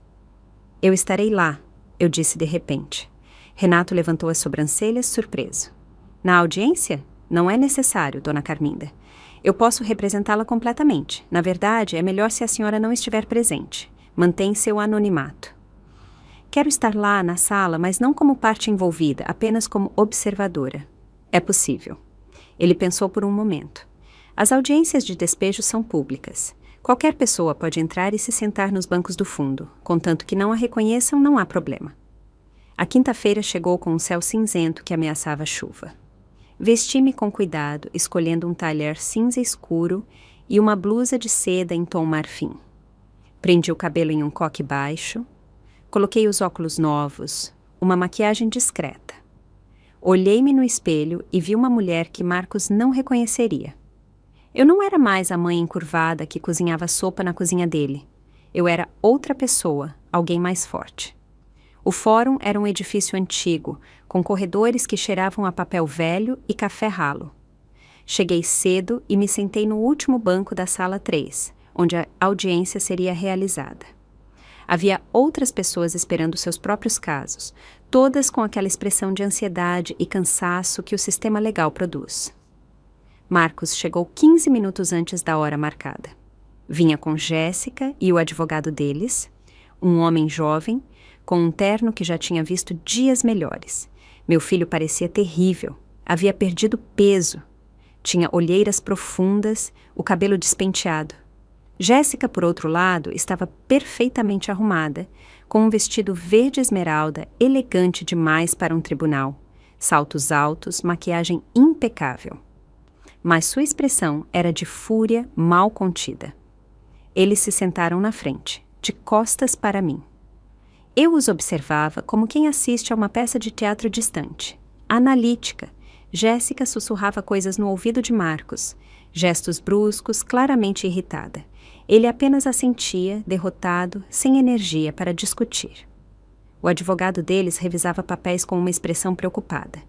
Eu estarei lá, eu disse de repente. Renato levantou as sobrancelhas, surpreso. Na audiência? Não é necessário, dona Carminda. Eu posso representá-la completamente. Na verdade, é melhor se a senhora não estiver presente. Mantém seu anonimato. Quero estar lá na sala, mas não como parte envolvida, apenas como observadora. É possível. Ele pensou por um momento. As audiências de despejo são públicas. Qualquer pessoa pode entrar e se sentar nos bancos do fundo. Contanto que não a reconheçam, não há problema. A quinta-feira chegou com um céu cinzento que ameaçava chuva. Vesti-me com cuidado, escolhendo um talher cinza escuro e uma blusa de seda em tom marfim. Prendi o cabelo em um coque baixo, coloquei os óculos novos, uma maquiagem discreta. Olhei-me no espelho e vi uma mulher que Marcos não reconheceria. Eu não era mais a mãe encurvada que cozinhava sopa na cozinha dele. Eu era outra pessoa, alguém mais forte. O fórum era um edifício antigo, com corredores que cheiravam a papel velho e café ralo. Cheguei cedo e me sentei no último banco da sala 3, onde a audiência seria realizada. Havia outras pessoas esperando seus próprios casos, todas com aquela expressão de ansiedade e cansaço que o sistema legal produz. Marcos chegou 15 minutos antes da hora marcada. Vinha com Jéssica e o advogado deles, um homem jovem, com um terno que já tinha visto dias melhores. Meu filho parecia terrível, havia perdido peso. Tinha olheiras profundas, o cabelo despenteado. Jéssica, por outro lado, estava perfeitamente arrumada, com um vestido verde esmeralda, elegante demais para um tribunal, saltos altos, maquiagem impecável. Mas sua expressão era de fúria mal contida. Eles se sentaram na frente, de costas para mim. Eu os observava como quem assiste a uma peça de teatro distante, analítica. Jéssica sussurrava coisas no ouvido de Marcos, gestos bruscos, claramente irritada. Ele apenas assentia, derrotado, sem energia para discutir. O advogado deles revisava papéis com uma expressão preocupada.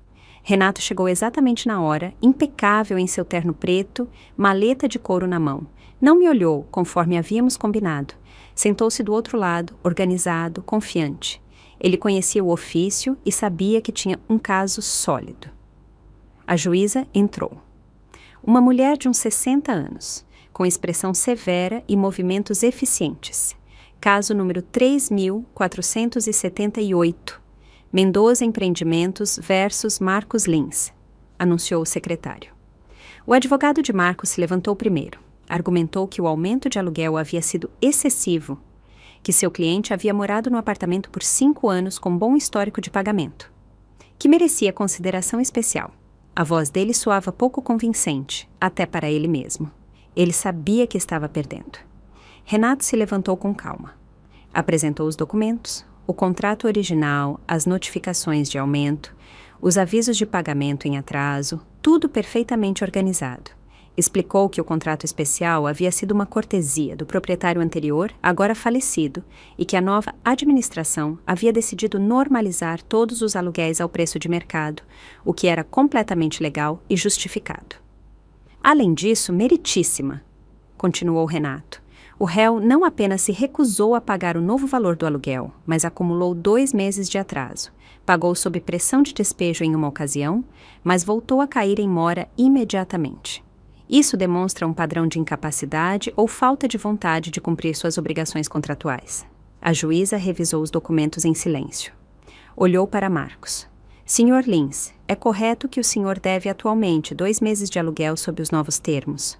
Renato chegou exatamente na hora, impecável em seu terno preto, maleta de couro na mão. Não me olhou, conforme havíamos combinado. Sentou-se do outro lado, organizado, confiante. Ele conhecia o ofício e sabia que tinha um caso sólido. A juíza entrou. Uma mulher de uns 60 anos, com expressão severa e movimentos eficientes. Caso número 3.478. Mendoza Empreendimentos versus Marcos Lins, anunciou o secretário. O advogado de Marcos se levantou primeiro. Argumentou que o aumento de aluguel havia sido excessivo, que seu cliente havia morado no apartamento por 5 anos com bom histórico de pagamento, que merecia consideração especial. A voz dele soava pouco convincente, até para ele mesmo. Ele sabia que estava perdendo. Renato se levantou com calma. Apresentou os documentos, o contrato original, as notificações de aumento, os avisos de pagamento em atraso, tudo perfeitamente organizado. Explicou que o contrato especial havia sido uma cortesia do proprietário anterior, agora falecido, e que a nova administração havia decidido normalizar todos os aluguéis ao preço de mercado, o que era completamente legal e justificado. Além disso, meritíssima, continuou Renato. O réu não apenas se recusou a pagar o novo valor do aluguel, mas acumulou 2 meses de atraso. Pagou sob pressão de despejo em uma ocasião, mas voltou a cair em mora imediatamente. Isso demonstra um padrão de incapacidade ou falta de vontade de cumprir suas obrigações contratuais. A juíza revisou os documentos em silêncio. Olhou para Marcos. Sr. Lins, é correto que o senhor deve atualmente 2 meses de aluguel sob os novos termos?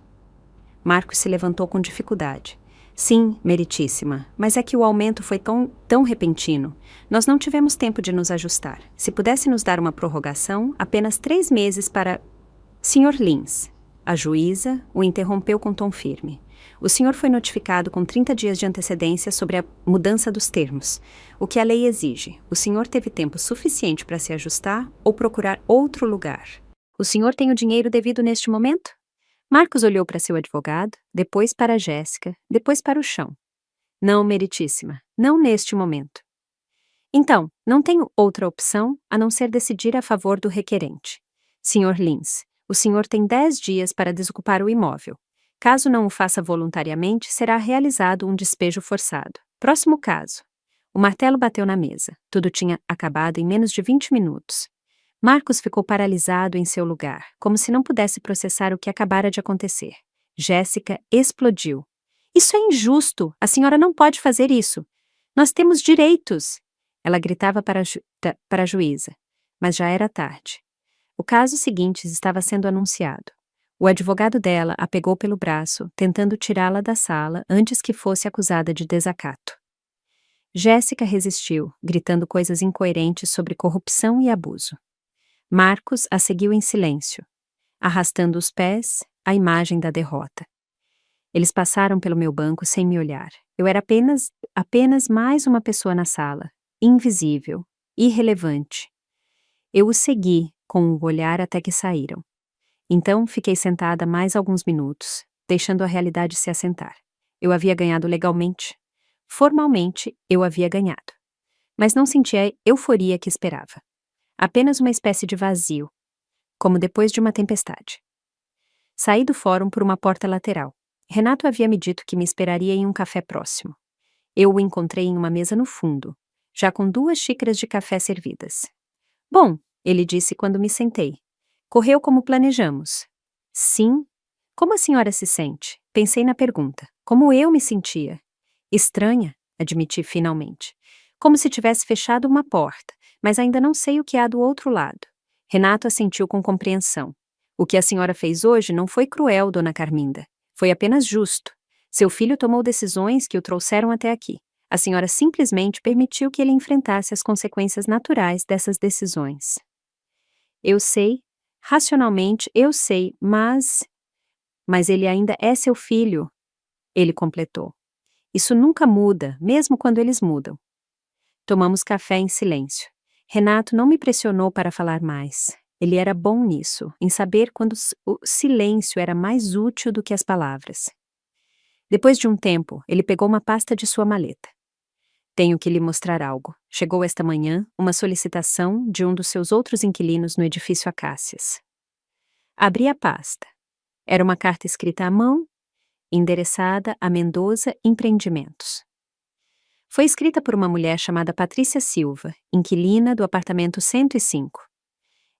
Marcos se levantou com dificuldade. Sim, meritíssima, mas é que o aumento foi tão repentino. Nós não tivemos tempo de nos ajustar. Se pudesse nos dar uma prorrogação, apenas 3 meses para... Sr. Lins, a juíza o interrompeu com tom firme. O senhor foi notificado com 30 dias de antecedência sobre a mudança dos termos. O que a lei exige? O senhor teve tempo suficiente para se ajustar ou procurar outro lugar? O senhor tem o dinheiro devido neste momento? Marcos olhou para seu advogado, depois para Jéssica, depois para o chão. Não, meritíssima, não neste momento. Então, não tenho outra opção a não ser decidir a favor do requerente. Sr. Lins, o senhor tem 10 dias para desocupar o imóvel. Caso não o faça voluntariamente, será realizado um despejo forçado. Próximo caso. O martelo bateu na mesa. Tudo tinha acabado em menos de 20 minutos. Marcos ficou paralisado em seu lugar, como se não pudesse processar o que acabara de acontecer. Jéssica explodiu. Isso é injusto! A senhora não pode fazer isso! Nós temos direitos! Ela gritava para a juíza, mas já era tarde. O caso seguinte estava sendo anunciado. O advogado dela a pegou pelo braço, tentando tirá-la da sala antes que fosse acusada de desacato. Jéssica resistiu, gritando coisas incoerentes sobre corrupção e abuso. Marcos a seguiu em silêncio, arrastando os pés, a imagem da derrota. Eles passaram pelo meu banco sem me olhar. Eu era apenas mais uma pessoa na sala, invisível, irrelevante. Eu os segui com o olhar até que saíram. Então fiquei sentada mais alguns minutos, deixando a realidade se assentar. Eu havia ganhado legalmente. Formalmente, eu havia ganhado. Mas não sentia a euforia que esperava. Apenas uma espécie de vazio, como depois de uma tempestade. Saí do fórum por uma porta lateral. Renato havia me dito que me esperaria em um café próximo. Eu o encontrei em uma mesa no fundo, já com 2 xícaras de café servidas. Bom, ele disse quando me sentei. Correu como planejamos. Sim. Como a senhora se sente? Pensei na pergunta. Como eu me sentia? Estranha, admiti finalmente. Como se tivesse fechado uma porta, mas ainda não sei o que há do outro lado. Renato assentiu com compreensão. O que a senhora fez hoje não foi cruel, dona Carminda. Foi apenas justo. Seu filho tomou decisões que o trouxeram até aqui. A senhora simplesmente permitiu que ele enfrentasse as consequências naturais dessas decisões. Eu sei, racionalmente eu sei, mas ele ainda é seu filho, ele completou. Isso nunca muda, mesmo quando eles mudam. Tomamos café em silêncio. Renato não me pressionou para falar mais. Ele era bom nisso, em saber quando o silêncio era mais útil do que as palavras. Depois de um tempo, ele pegou uma pasta de sua maleta. Tenho que lhe mostrar algo. Chegou esta manhã uma solicitação de um dos seus outros inquilinos no edifício Acácias. Abri a pasta. Era uma carta escrita à mão, endereçada a Mendoza Empreendimentos. Foi escrita por uma mulher chamada Patrícia Silva, inquilina do apartamento 105.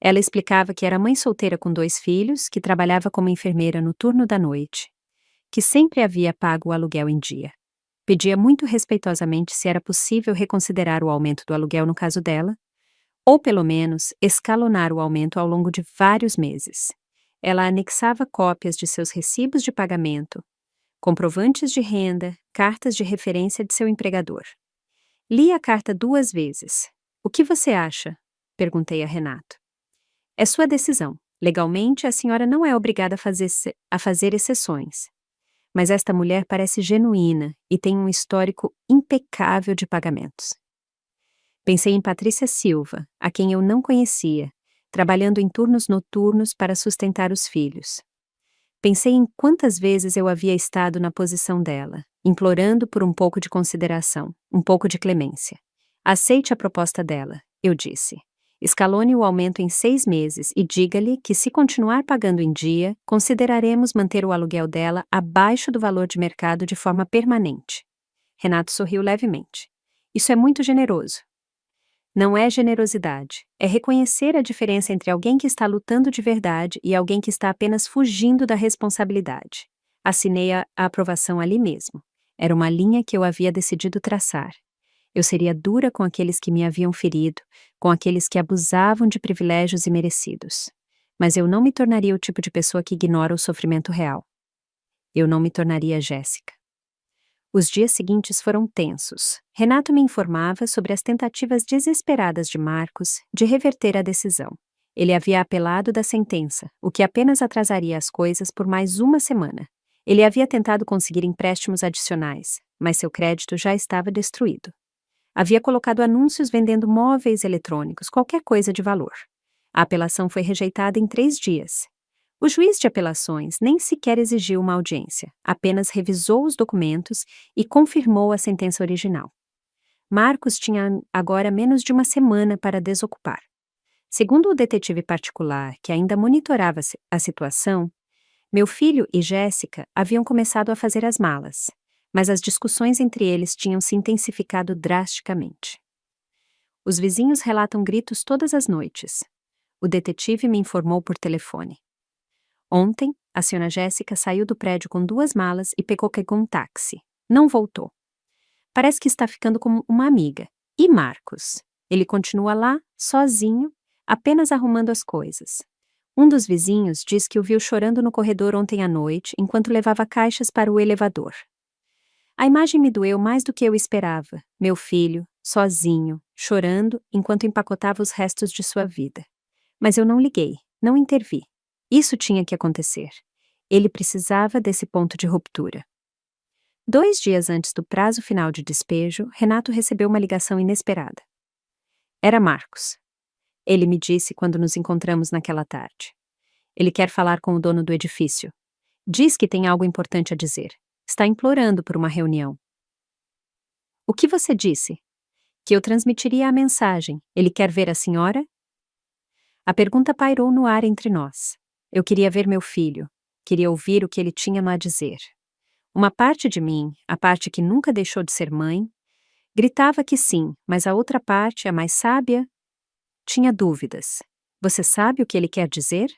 Ela explicava que era mãe solteira com 2 filhos, que trabalhava como enfermeira no turno da noite, que sempre havia pago o aluguel em dia. Pedia muito respeitosamente se era possível reconsiderar o aumento do aluguel no caso dela, ou pelo menos escalonar o aumento ao longo de vários meses. Ela anexava cópias de seus recibos de pagamento, comprovantes de renda, cartas de referência de seu empregador. Li a carta 2 vezes. O que você acha? Perguntei a Renato. É sua decisão. Legalmente, a senhora não é obrigada a fazer exceções. Mas esta mulher parece genuína e tem um histórico impecável de pagamentos. Pensei em Patrícia Silva, a quem eu não conhecia, trabalhando em turnos noturnos para sustentar os filhos. Pensei em quantas vezes eu havia estado na posição dela, implorando por um pouco de consideração, um pouco de clemência. Aceite a proposta dela, eu disse. Escalone o aumento em 6 meses e diga-lhe que, se continuar pagando em dia, consideraremos manter o aluguel dela abaixo do valor de mercado de forma permanente. Renato sorriu levemente. Isso é muito generoso. Não é generosidade, é reconhecer a diferença entre alguém que está lutando de verdade e alguém que está apenas fugindo da responsabilidade. Assinei a aprovação ali mesmo. Era uma linha que eu havia decidido traçar. Eu seria dura com aqueles que me haviam ferido, com aqueles que abusavam de privilégios imerecidos. Mas eu não me tornaria o tipo de pessoa que ignora o sofrimento real. Eu não me tornaria Jéssica. Os dias seguintes foram tensos. Renato me informava sobre as tentativas desesperadas de Marcos de reverter a decisão. Ele havia apelado da sentença, o que apenas atrasaria as coisas por mais uma semana. Ele havia tentado conseguir empréstimos adicionais, mas seu crédito já estava destruído. Havia colocado anúncios vendendo móveis eletrônicos, qualquer coisa de valor. A apelação foi rejeitada em 3 dias. O juiz de apelações nem sequer exigiu uma audiência, apenas revisou os documentos e confirmou a sentença original. Marcos tinha agora menos de uma semana para desocupar. Segundo o detetive particular, que ainda monitorava a situação, meu filho e Jéssica haviam começado a fazer as malas, mas as discussões entre eles tinham se intensificado drasticamente. Os vizinhos relatam gritos todas as noites. O detetive me informou por telefone. Ontem, a senhora Jéssica saiu do prédio com 2 malas e pegou um táxi. Não voltou. Parece que está ficando como uma amiga. E Marcos? Ele continua lá, sozinho, apenas arrumando as coisas. Um dos vizinhos diz que o viu chorando no corredor ontem à noite, enquanto levava caixas para o elevador. A imagem me doeu mais do que eu esperava. Meu filho, sozinho, chorando, enquanto empacotava os restos de sua vida. Mas eu não liguei, não intervi. Isso tinha que acontecer. Ele precisava desse ponto de ruptura. 2 dias antes do prazo final de despejo, Renato recebeu uma ligação inesperada. Era Marcos. Ele me disse quando nos encontramos naquela tarde. Ele quer falar com o dono do edifício. Diz que tem algo importante a dizer. Está implorando por uma reunião. O que você disse? Que eu transmitiria a mensagem. Ele quer ver a senhora? A pergunta pairou no ar entre nós. Eu queria ver meu filho. Queria ouvir o que ele tinha a dizer. Uma parte de mim, a parte que nunca deixou de ser mãe, gritava que sim, mas a outra parte, a mais sábia, tinha dúvidas. Você sabe o que ele quer dizer?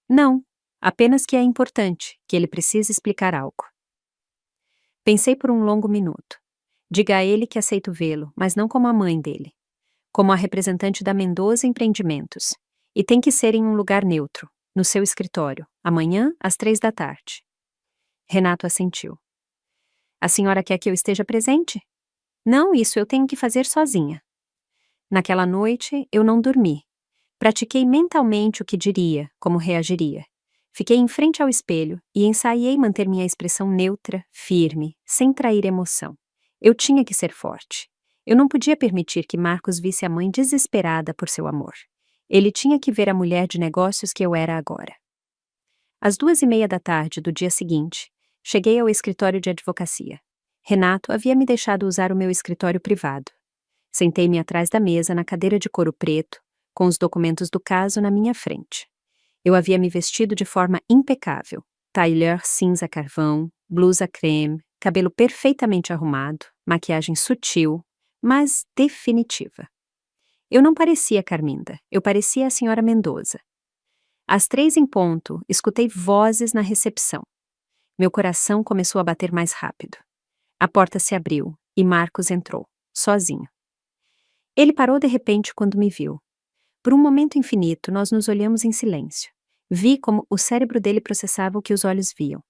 Não, apenas que é importante, que ele precisa explicar algo. Pensei por um longo minuto. Diga a ele que aceito vê-lo, mas não como a mãe dele. Como a representante da Mendoza Empreendimentos. E tem que ser em um lugar neutro. No seu escritório, amanhã, às 3 da tarde. Renato assentiu. A senhora quer que eu esteja presente? Não, isso eu tenho que fazer sozinha. Naquela noite, eu não dormi. Pratiquei mentalmente o que diria, como reagiria. Fiquei em frente ao espelho e ensaiei manter minha expressão neutra, firme, sem trair emoção. Eu tinha que ser forte. Eu não podia permitir que Marcos visse a mãe desesperada por seu amor. Ele tinha que ver a mulher de negócios que eu era agora. Às 2:30 da tarde do dia seguinte, cheguei ao escritório de advocacia. Renato havia me deixado usar o meu escritório privado. Sentei-me atrás da mesa na cadeira de couro preto, com os documentos do caso na minha frente. Eu havia me vestido de forma impecável. Tailleur cinza carvão, blusa creme, cabelo perfeitamente arrumado, maquiagem sutil, mas definitiva. Eu não parecia Carminda, eu parecia a senhora Mendoza. Às 3 em ponto, escutei vozes na recepção. Meu coração começou a bater mais rápido. A porta se abriu e Marcos entrou, sozinho. Ele parou de repente quando me viu. Por um momento infinito, nós nos olhamos em silêncio. Vi como o cérebro dele processava o que os olhos viam.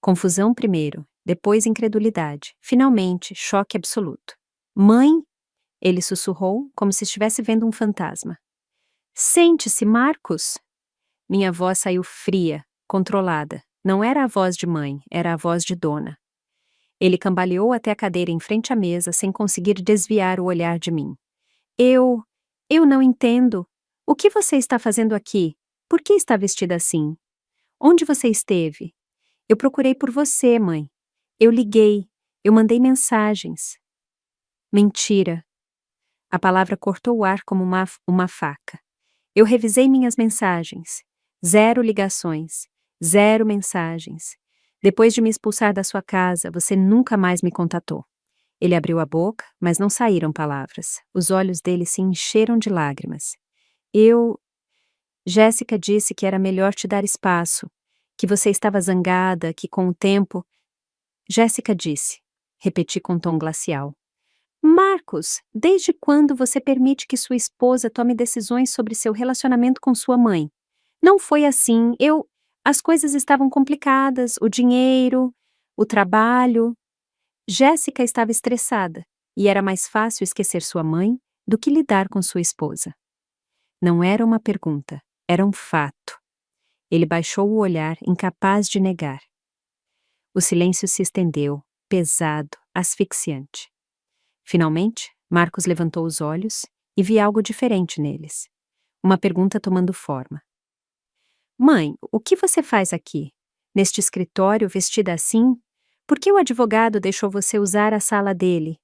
Confusão primeiro, depois incredulidade, finalmente choque absoluto. Mãe? Ele sussurrou, como se estivesse vendo um fantasma. Sente-se, Marcos! Minha voz saiu fria, controlada. Não era a voz de mãe, era a voz de dona. Ele cambaleou até a cadeira em frente à mesa sem conseguir desviar o olhar de mim. Eu não entendo. O que você está fazendo aqui? Por que está vestida assim? Onde você esteve? Eu procurei por você, mãe. Eu liguei. Eu mandei mensagens. Mentira. A palavra cortou o ar como uma faca. Eu revisei minhas mensagens. 0 ligações. 0 mensagens. Depois de me expulsar da sua casa, você nunca mais me contatou. Ele abriu a boca, mas não saíram palavras. Os olhos dele se encheram de lágrimas. Jéssica disse que era melhor te dar espaço, que você estava zangada, que com o tempo... Jéssica disse, repeti com tom glacial. Marcos, desde quando você permite que sua esposa tome decisões sobre seu relacionamento com sua mãe? Não foi assim, As coisas estavam complicadas, o dinheiro, o trabalho... Jéssica estava estressada, e era mais fácil esquecer sua mãe do que lidar com sua esposa. Não era uma pergunta, era um fato. Ele baixou o olhar, incapaz de negar. O silêncio se estendeu, pesado, asfixiante. Finalmente, Marcos levantou os olhos e vi algo diferente neles. Uma pergunta tomando forma. Mãe, o que você faz aqui? Neste escritório, vestida assim? Por que o advogado deixou você usar a sala dele?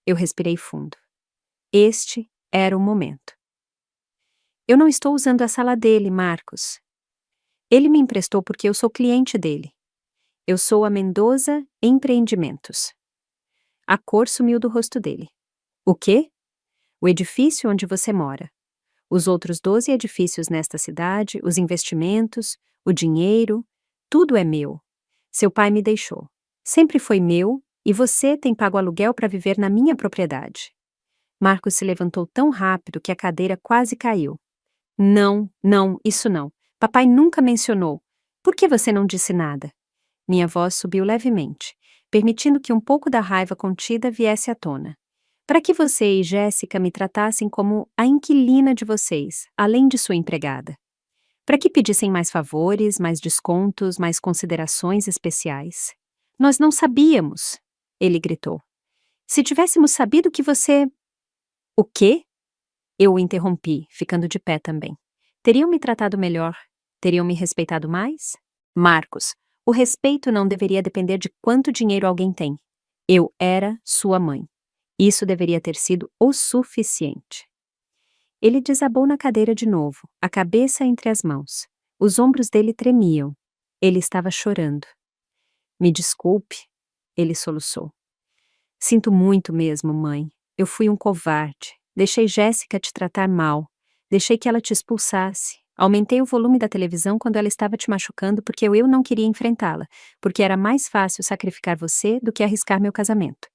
Eu respirei fundo. Este era o momento. Eu não estou usando a sala dele, Marcos. Ele me emprestou porque eu sou cliente dele. Eu sou a Mendoza Empreendimentos. A cor sumiu do rosto dele. O quê? O edifício onde você mora. Os outros 12 edifícios nesta cidade, os investimentos, o dinheiro, tudo é meu. Seu pai me deixou. Sempre foi meu, e você tem pago aluguel para viver na minha propriedade. Marcos se levantou tão rápido que a cadeira quase caiu. Não, isso não. Papai nunca mencionou. Por que você não disse nada? Minha voz subiu levemente, permitindo que um pouco da raiva contida viesse à tona. Para que você e Jéssica me tratassem como a inquilina de vocês, além de sua empregada. Para que pedissem mais favores, mais descontos, mais considerações especiais. Nós não sabíamos, ele gritou. Se tivéssemos sabido que você... O quê? Eu o interrompi, ficando de pé também. Teriam me tratado melhor? Teriam me respeitado mais? Marcos, o respeito não deveria depender de quanto dinheiro alguém tem. Eu era sua mãe. Isso deveria ter sido o suficiente. Ele desabou na cadeira de novo, a cabeça entre as mãos. Os ombros dele tremiam. Ele estava chorando. Me desculpe, ele soluçou. Sinto muito mesmo, mãe. Eu fui um covarde. Deixei Jéssica te tratar mal. Deixei que ela te expulsasse. Aumentei o volume da televisão quando ela estava te machucando porque eu não queria enfrentá-la, porque era mais fácil sacrificar você do que arriscar meu casamento.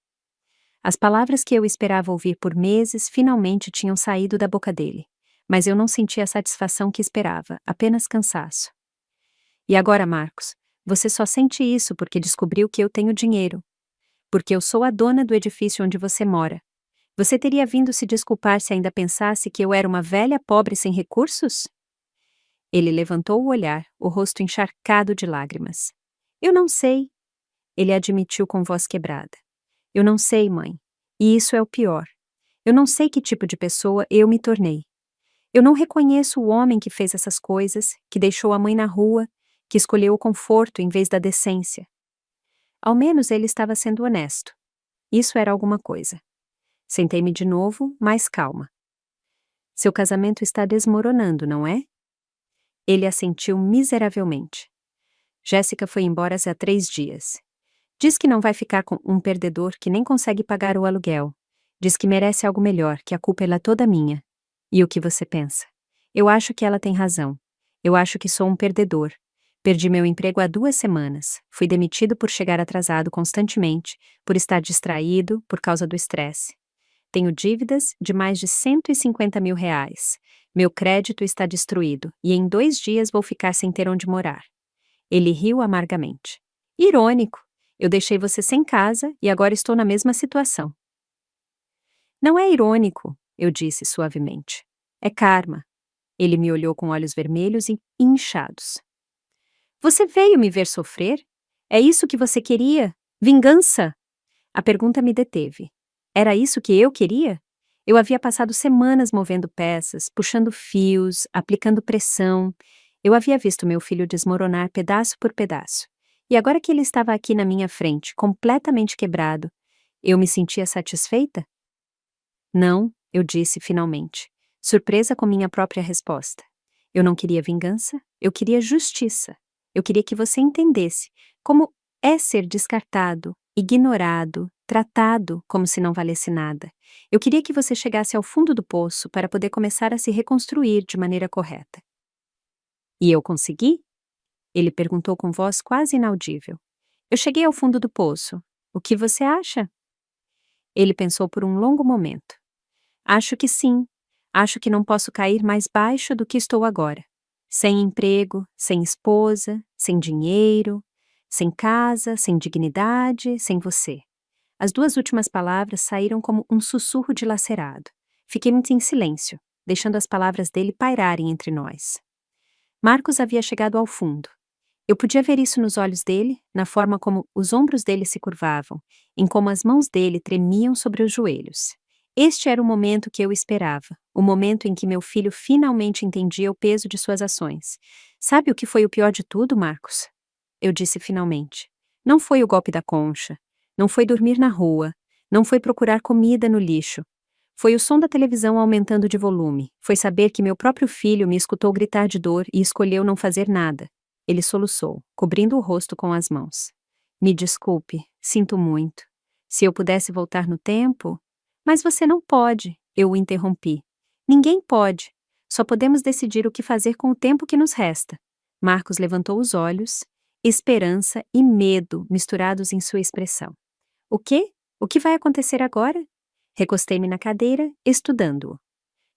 As palavras que eu esperava ouvir por meses finalmente tinham saído da boca dele, mas eu não sentia a satisfação que esperava, apenas cansaço. E agora, Marcos, você só sente isso porque descobriu que eu tenho dinheiro. Porque eu sou a dona do edifício onde você mora. Você teria vindo se desculpar se ainda pensasse que eu era uma velha pobre sem recursos? Ele levantou o olhar, o rosto encharcado de lágrimas. Eu não sei. Ele admitiu com voz quebrada. Eu não sei, mãe. E isso é o pior. Eu não sei que tipo de pessoa eu me tornei. Eu não reconheço o homem que fez essas coisas, que deixou a mãe na rua, que escolheu o conforto em vez da decência. Ao menos ele estava sendo honesto. Isso era alguma coisa. Sentei-me de novo, mais calma. Seu casamento está desmoronando, não é? Ele assentiu miseravelmente. Jéssica foi embora há 3 dias. Diz que não vai ficar com um perdedor que nem consegue pagar o aluguel. Diz que merece algo melhor, que a culpa é toda minha. E o que você pensa? Eu acho que ela tem razão. Eu acho que sou um perdedor. Perdi meu emprego há 2 semanas. Fui demitido por chegar atrasado constantemente, por estar distraído, por causa do estresse. Tenho dívidas de mais de R$150 mil. Meu crédito está destruído e em 2 dias vou ficar sem ter onde morar. Ele riu amargamente. Irônico. Eu deixei você sem casa e agora estou na mesma situação. Não é irônico, eu disse suavemente. É karma. Ele me olhou com olhos vermelhos e inchados. Você veio me ver sofrer? É isso que você queria? Vingança? A pergunta me deteve. Era isso que eu queria? Eu havia passado semanas movendo peças, puxando fios, aplicando pressão. Eu havia visto meu filho desmoronar pedaço por pedaço. E agora que ele estava aqui na minha frente, completamente quebrado, eu me sentia satisfeita? Não, eu disse finalmente, surpresa com minha própria resposta. Eu não queria vingança, eu queria justiça. Eu queria que você entendesse como é ser descartado, ignorado, tratado como se não valesse nada. Eu queria que você chegasse ao fundo do poço para poder começar a se reconstruir de maneira correta. E eu consegui? Ele perguntou com voz quase inaudível. Eu cheguei ao fundo do poço. O que você acha? Ele pensou por um longo momento. Acho que sim. Acho que não posso cair mais baixo do que estou agora. Sem emprego, sem esposa, sem dinheiro, sem casa, sem dignidade, sem você. As duas últimas palavras saíram como um sussurro dilacerado. Fiquei muito em silêncio, deixando as palavras dele pairarem entre nós. Marcos havia chegado ao fundo. Eu podia ver isso nos olhos dele, na forma como os ombros dele se curvavam, em como as mãos dele tremiam sobre os joelhos. Este era o momento que eu esperava, o momento em que meu filho finalmente entendia o peso de suas ações. Sabe o que foi o pior de tudo, Marcos? Eu disse finalmente. Não foi o golpe da concha, não foi dormir na rua, não foi procurar comida no lixo. Foi o som da televisão aumentando de volume, foi saber que meu próprio filho me escutou gritar de dor e escolheu não fazer nada. Ele soluçou, cobrindo o rosto com as mãos. Me desculpe, sinto muito. Se eu pudesse voltar no tempo... Mas você não pode, eu o interrompi. Ninguém pode. Só podemos decidir o que fazer com o tempo que nos resta. Marcos levantou os olhos, esperança e medo misturados em sua expressão. O quê? O que vai acontecer agora? Recostei-me na cadeira, estudando-o.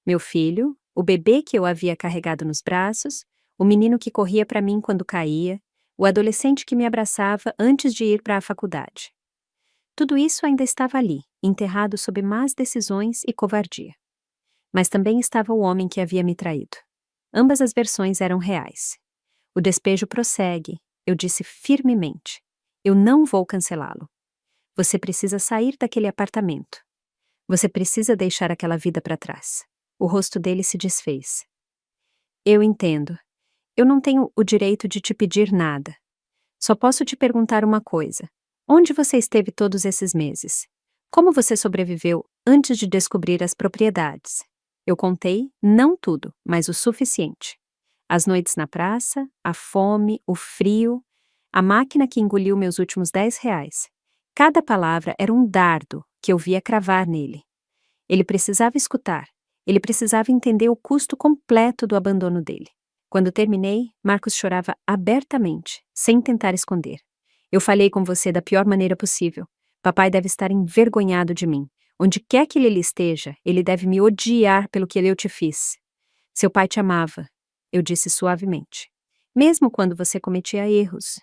Meu filho, o bebê que eu havia carregado nos braços, o menino que corria para mim quando caía, o adolescente que me abraçava antes de ir para a faculdade. Tudo isso ainda estava ali, enterrado sob más decisões e covardia. Mas também estava o homem que havia me traído. Ambas as versões eram reais. O despejo prossegue, eu disse firmemente. Eu não vou cancelá-lo. Você precisa sair daquele apartamento. Você precisa deixar aquela vida para trás. O rosto dele se desfez. Eu entendo. Eu não tenho o direito de te pedir nada. Só posso te perguntar uma coisa. Onde você esteve todos esses meses? Como você sobreviveu antes de descobrir as propriedades? Eu contei, não tudo, mas o suficiente. As noites na praça, a fome, o frio, a máquina que engoliu meus últimos R$ 10. Cada palavra era um dardo que eu via cravar nele. Ele precisava escutar. Ele precisava entender o custo completo do abandono dele. Quando terminei, Marcos chorava abertamente, sem tentar esconder. Eu falei com você da pior maneira possível. Papai deve estar envergonhado de mim. Onde quer que ele esteja, ele deve me odiar pelo que eu te fiz. Seu pai te amava, eu disse suavemente. Mesmo quando você cometia erros.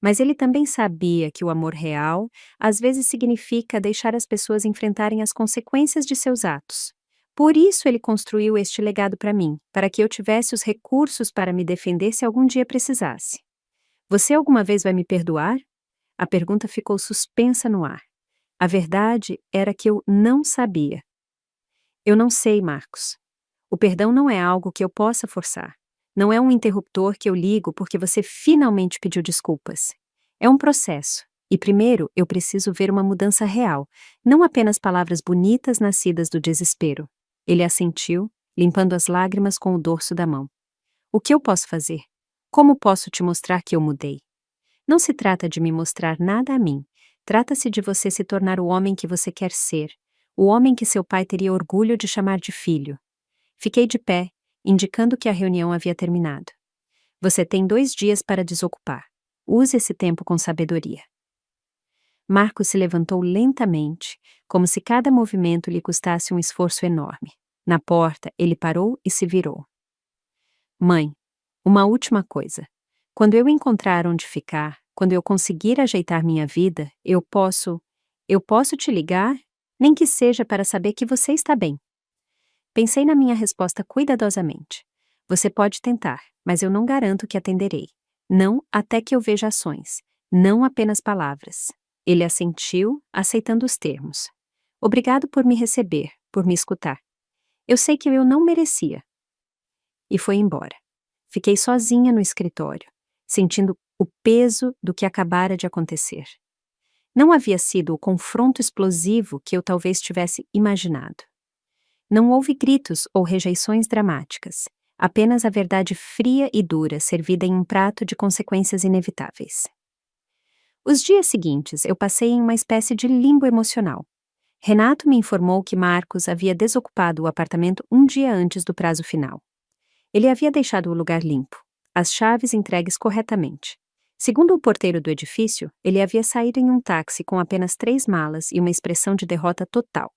Mas ele também sabia que o amor real, às vezes, significa deixar as pessoas enfrentarem as consequências de seus atos. Por isso ele construiu este legado para mim, para que eu tivesse os recursos para me defender se algum dia precisasse. Você alguma vez vai me perdoar? A pergunta ficou suspensa no ar. A verdade era que eu não sabia. Eu não sei, Marcos. O perdão não é algo que eu possa forçar. Não é um interruptor que eu ligo porque você finalmente pediu desculpas. É um processo. E primeiro eu preciso ver uma mudança real, não apenas palavras bonitas nascidas do desespero. Ele assentiu, limpando as lágrimas com o dorso da mão. O que eu posso fazer? Como posso te mostrar que eu mudei? Não se trata de me mostrar nada a mim. Trata-se de você se tornar o homem que você quer ser, o homem que seu pai teria orgulho de chamar de filho. Fiquei de pé, indicando que a reunião havia terminado. Você tem 2 dias para desocupar. Use esse tempo com sabedoria. Marcos se levantou lentamente, como se cada movimento lhe custasse um esforço enorme. Na porta, ele parou e se virou. Mãe, uma última coisa. Quando eu encontrar onde ficar, quando eu conseguir ajeitar minha vida, eu posso te ligar, nem que seja para saber que você está bem. Pensei na minha resposta cuidadosamente. Você pode tentar, mas eu não garanto que atenderei. Não até que eu veja ações, não apenas palavras. Ele assentiu, aceitando os termos. Obrigado por me receber, por me escutar. Eu sei que eu não merecia. E foi embora. Fiquei sozinha no escritório, sentindo o peso do que acabara de acontecer. Não havia sido o confronto explosivo que eu talvez tivesse imaginado. Não houve gritos ou rejeições dramáticas, apenas a verdade fria e dura servida em um prato de consequências inevitáveis. Os dias seguintes eu passei em uma espécie de limbo emocional. Renato me informou que Marcos havia desocupado o apartamento um dia antes do prazo final. Ele havia deixado o lugar limpo, as chaves entregues corretamente. Segundo o porteiro do edifício, ele havia saído em um táxi com apenas 3 malas e uma expressão de derrota total.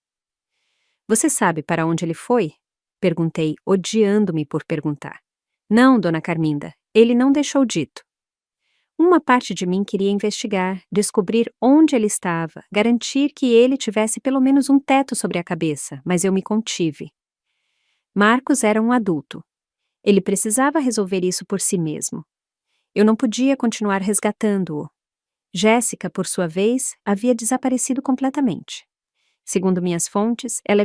Você sabe para onde ele foi? Perguntei, odiando-me por perguntar. Não, dona Carminda, ele não deixou dito. Uma parte de mim queria investigar, descobrir onde ele estava, garantir que ele tivesse pelo menos um teto sobre a cabeça, mas eu me contive. Marcos era um adulto. Ele precisava resolver isso por si mesmo. Eu não podia continuar resgatando-o. Jéssica, por sua vez, havia desaparecido completamente. Segundo minhas fontes, ela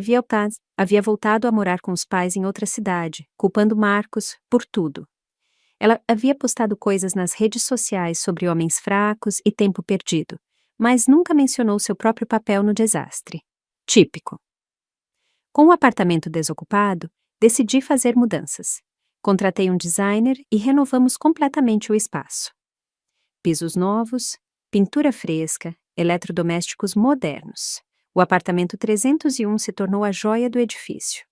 havia voltado a morar com os pais em outra cidade, culpando Marcos por tudo. Ela havia postado coisas nas redes sociais sobre homens fracos e tempo perdido, mas nunca mencionou seu próprio papel no desastre. Típico. Com o apartamento desocupado, decidi fazer mudanças. Contratei um designer e renovamos completamente o espaço. Pisos novos, pintura fresca, eletrodomésticos modernos. O apartamento 301 se tornou a joia do edifício.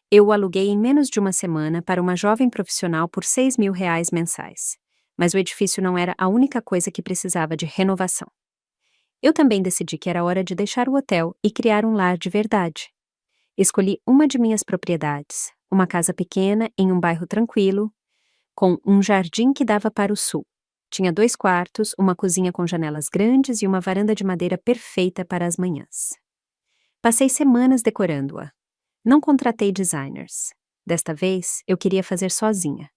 Eu o aluguei em menos de uma semana para uma jovem profissional por R$ 6.000 mensais. Mas o edifício não era a única coisa que precisava de renovação. Eu também decidi que era hora de deixar o hotel e criar um lar de verdade. Escolhi uma de minhas propriedades, uma casa pequena em um bairro tranquilo, com um jardim que dava para o sul. Tinha 2 quartos, uma cozinha com janelas grandes e uma varanda de madeira perfeita para as manhãs. Passei semanas decorando-a. Não contratei designers. Desta vez, eu queria fazer sozinha.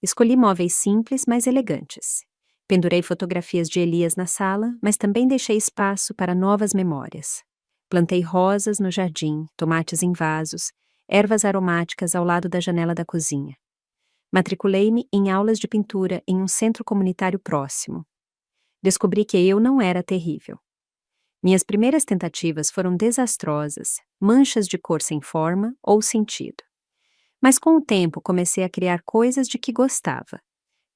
Escolhi móveis simples, mas elegantes. Pendurei fotografias de Elias na sala, mas também deixei espaço para novas memórias. Plantei rosas no jardim, tomates em vasos, ervas aromáticas ao lado da janela da cozinha. Matriculei-me em aulas de pintura em um centro comunitário próximo. Descobri que eu não era terrível. Minhas primeiras tentativas foram desastrosas, manchas de cor sem forma ou sentido. Mas com o tempo comecei a criar coisas de que gostava.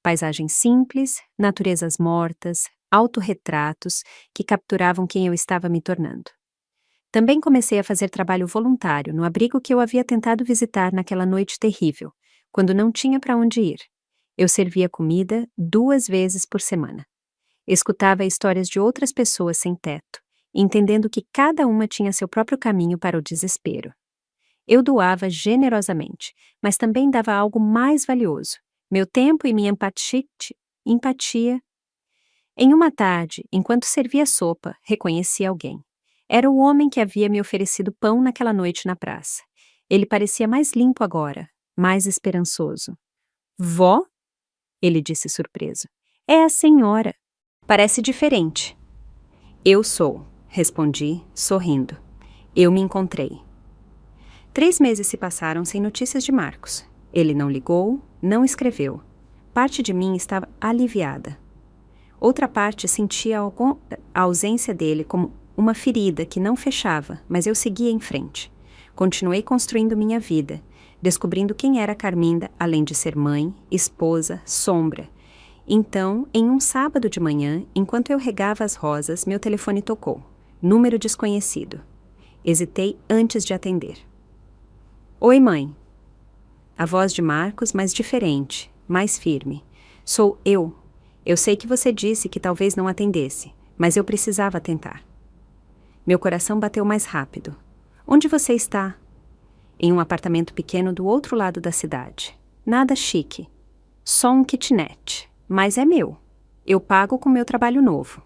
Paisagens simples, naturezas mortas, autorretratos que capturavam quem eu estava me tornando. Também comecei a fazer trabalho voluntário no abrigo que eu havia tentado visitar naquela noite terrível, quando não tinha para onde ir. Eu servia comida 2 vezes por semana. Escutava histórias de outras pessoas sem teto, entendendo que cada uma tinha seu próprio caminho para o desespero. Eu doava generosamente, mas também dava algo mais valioso, meu tempo e minha empatia. Em uma tarde, enquanto servia sopa, reconheci alguém. Era o homem que havia me oferecido pão naquela noite na praça. Ele parecia mais limpo agora, mais esperançoso. Vó? Ele disse surpreso. É a senhora. Parece diferente. Eu sou, respondi, sorrindo. Eu me encontrei. 3 meses se passaram sem notícias de Marcos. Ele não ligou, não escreveu. Parte de mim estava aliviada. Outra parte sentia a ausência dele como uma ferida que não fechava, mas eu seguia em frente. Continuei construindo minha vida, descobrindo quem era Carminda, além de ser mãe, esposa, sombra. Então, em um sábado de manhã, enquanto eu regava as rosas, meu telefone tocou. Número desconhecido. Hesitei antes de atender. Oi, mãe. A voz de Marcos, mas diferente, mais firme. Sou eu. Eu sei que você disse que talvez não atendesse, mas eu precisava tentar. Meu coração bateu mais rápido. Onde você está? Em um apartamento pequeno do outro lado da cidade. Nada chique. Só um kitnet. Mas é meu. Eu pago com meu trabalho novo.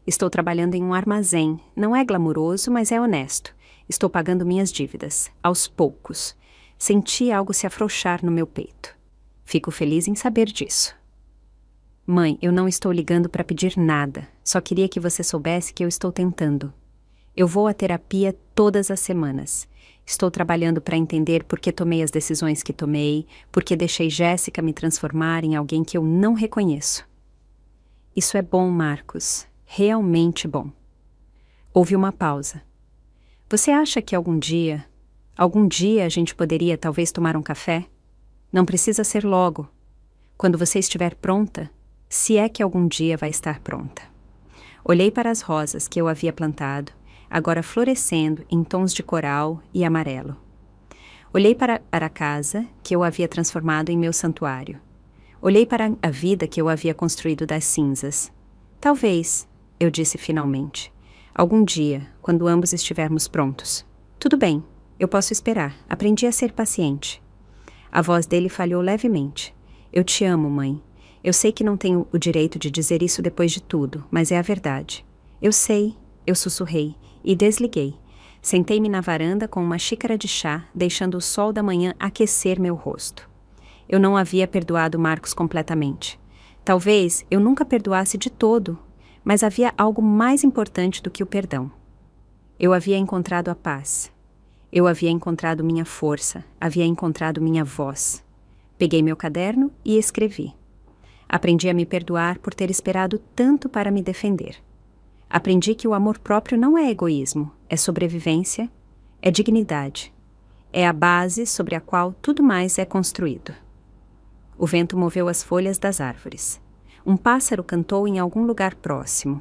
Estou trabalhando em um armazém. Não é glamuroso, mas é honesto. Estou pagando minhas dívidas, aos poucos. Senti algo se afrouxar no meu peito. Fico feliz em saber disso. Mãe, eu não estou ligando para pedir nada. Só queria que você soubesse que eu estou tentando. Eu vou à terapia todas as semanas. Estou trabalhando para entender por que tomei as decisões que tomei, por que deixei Jéssica me transformar em alguém que eu não reconheço. Isso é bom, Marcos. Realmente bom. Houve uma pausa. Você acha que algum dia a gente poderia talvez tomar um café? Não precisa ser logo. Quando você estiver pronta, se é que algum dia vai estar pronta. Olhei para as rosas que eu havia plantado, agora florescendo em tons de coral e amarelo. Olhei para a casa que eu havia transformado em meu santuário. Olhei para a vida que eu havia construído das cinzas. Talvez, eu disse finalmente, algum dia, quando ambos estivermos prontos. Tudo bem, eu posso esperar. Aprendi a ser paciente. A voz dele falhou levemente. Eu te amo, mãe. Eu sei que não tenho o direito de dizer isso depois de tudo, mas é a verdade. Eu sei, eu sussurrei e desliguei. Sentei-me na varanda com uma xícara de chá, deixando o sol da manhã aquecer meu rosto. Eu não havia perdoado Marcos completamente. Talvez eu nunca perdoasse de todo, mas havia algo mais importante do que o perdão. Eu havia encontrado a paz. Eu havia encontrado minha força, havia encontrado minha voz. Peguei meu caderno e escrevi. Aprendi a me perdoar por ter esperado tanto para me defender. Aprendi que o amor próprio não é egoísmo, é sobrevivência, é dignidade. É a base sobre a qual tudo mais é construído. O vento moveu as folhas das árvores. Um pássaro cantou em algum lugar próximo.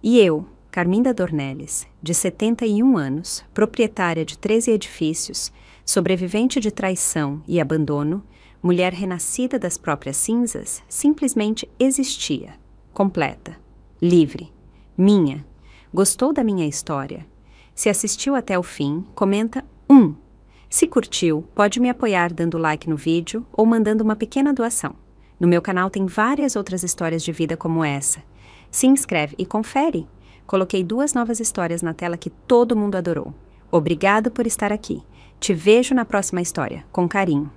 E eu, Carminda Dornelles, de 71 anos, proprietária de 13 edifícios, sobrevivente de traição e abandono, mulher renascida das próprias cinzas, simplesmente existia, completa, livre, minha. Gostou da minha história? Se assistiu até o fim, comenta 1. Se curtiu, pode me apoiar dando like no vídeo ou mandando uma pequena doação. No meu canal tem várias outras histórias de vida como essa. Se inscreve e confere. Coloquei 2 novas histórias na tela que todo mundo adorou. Obrigado por estar aqui. Te vejo na próxima história. Com carinho.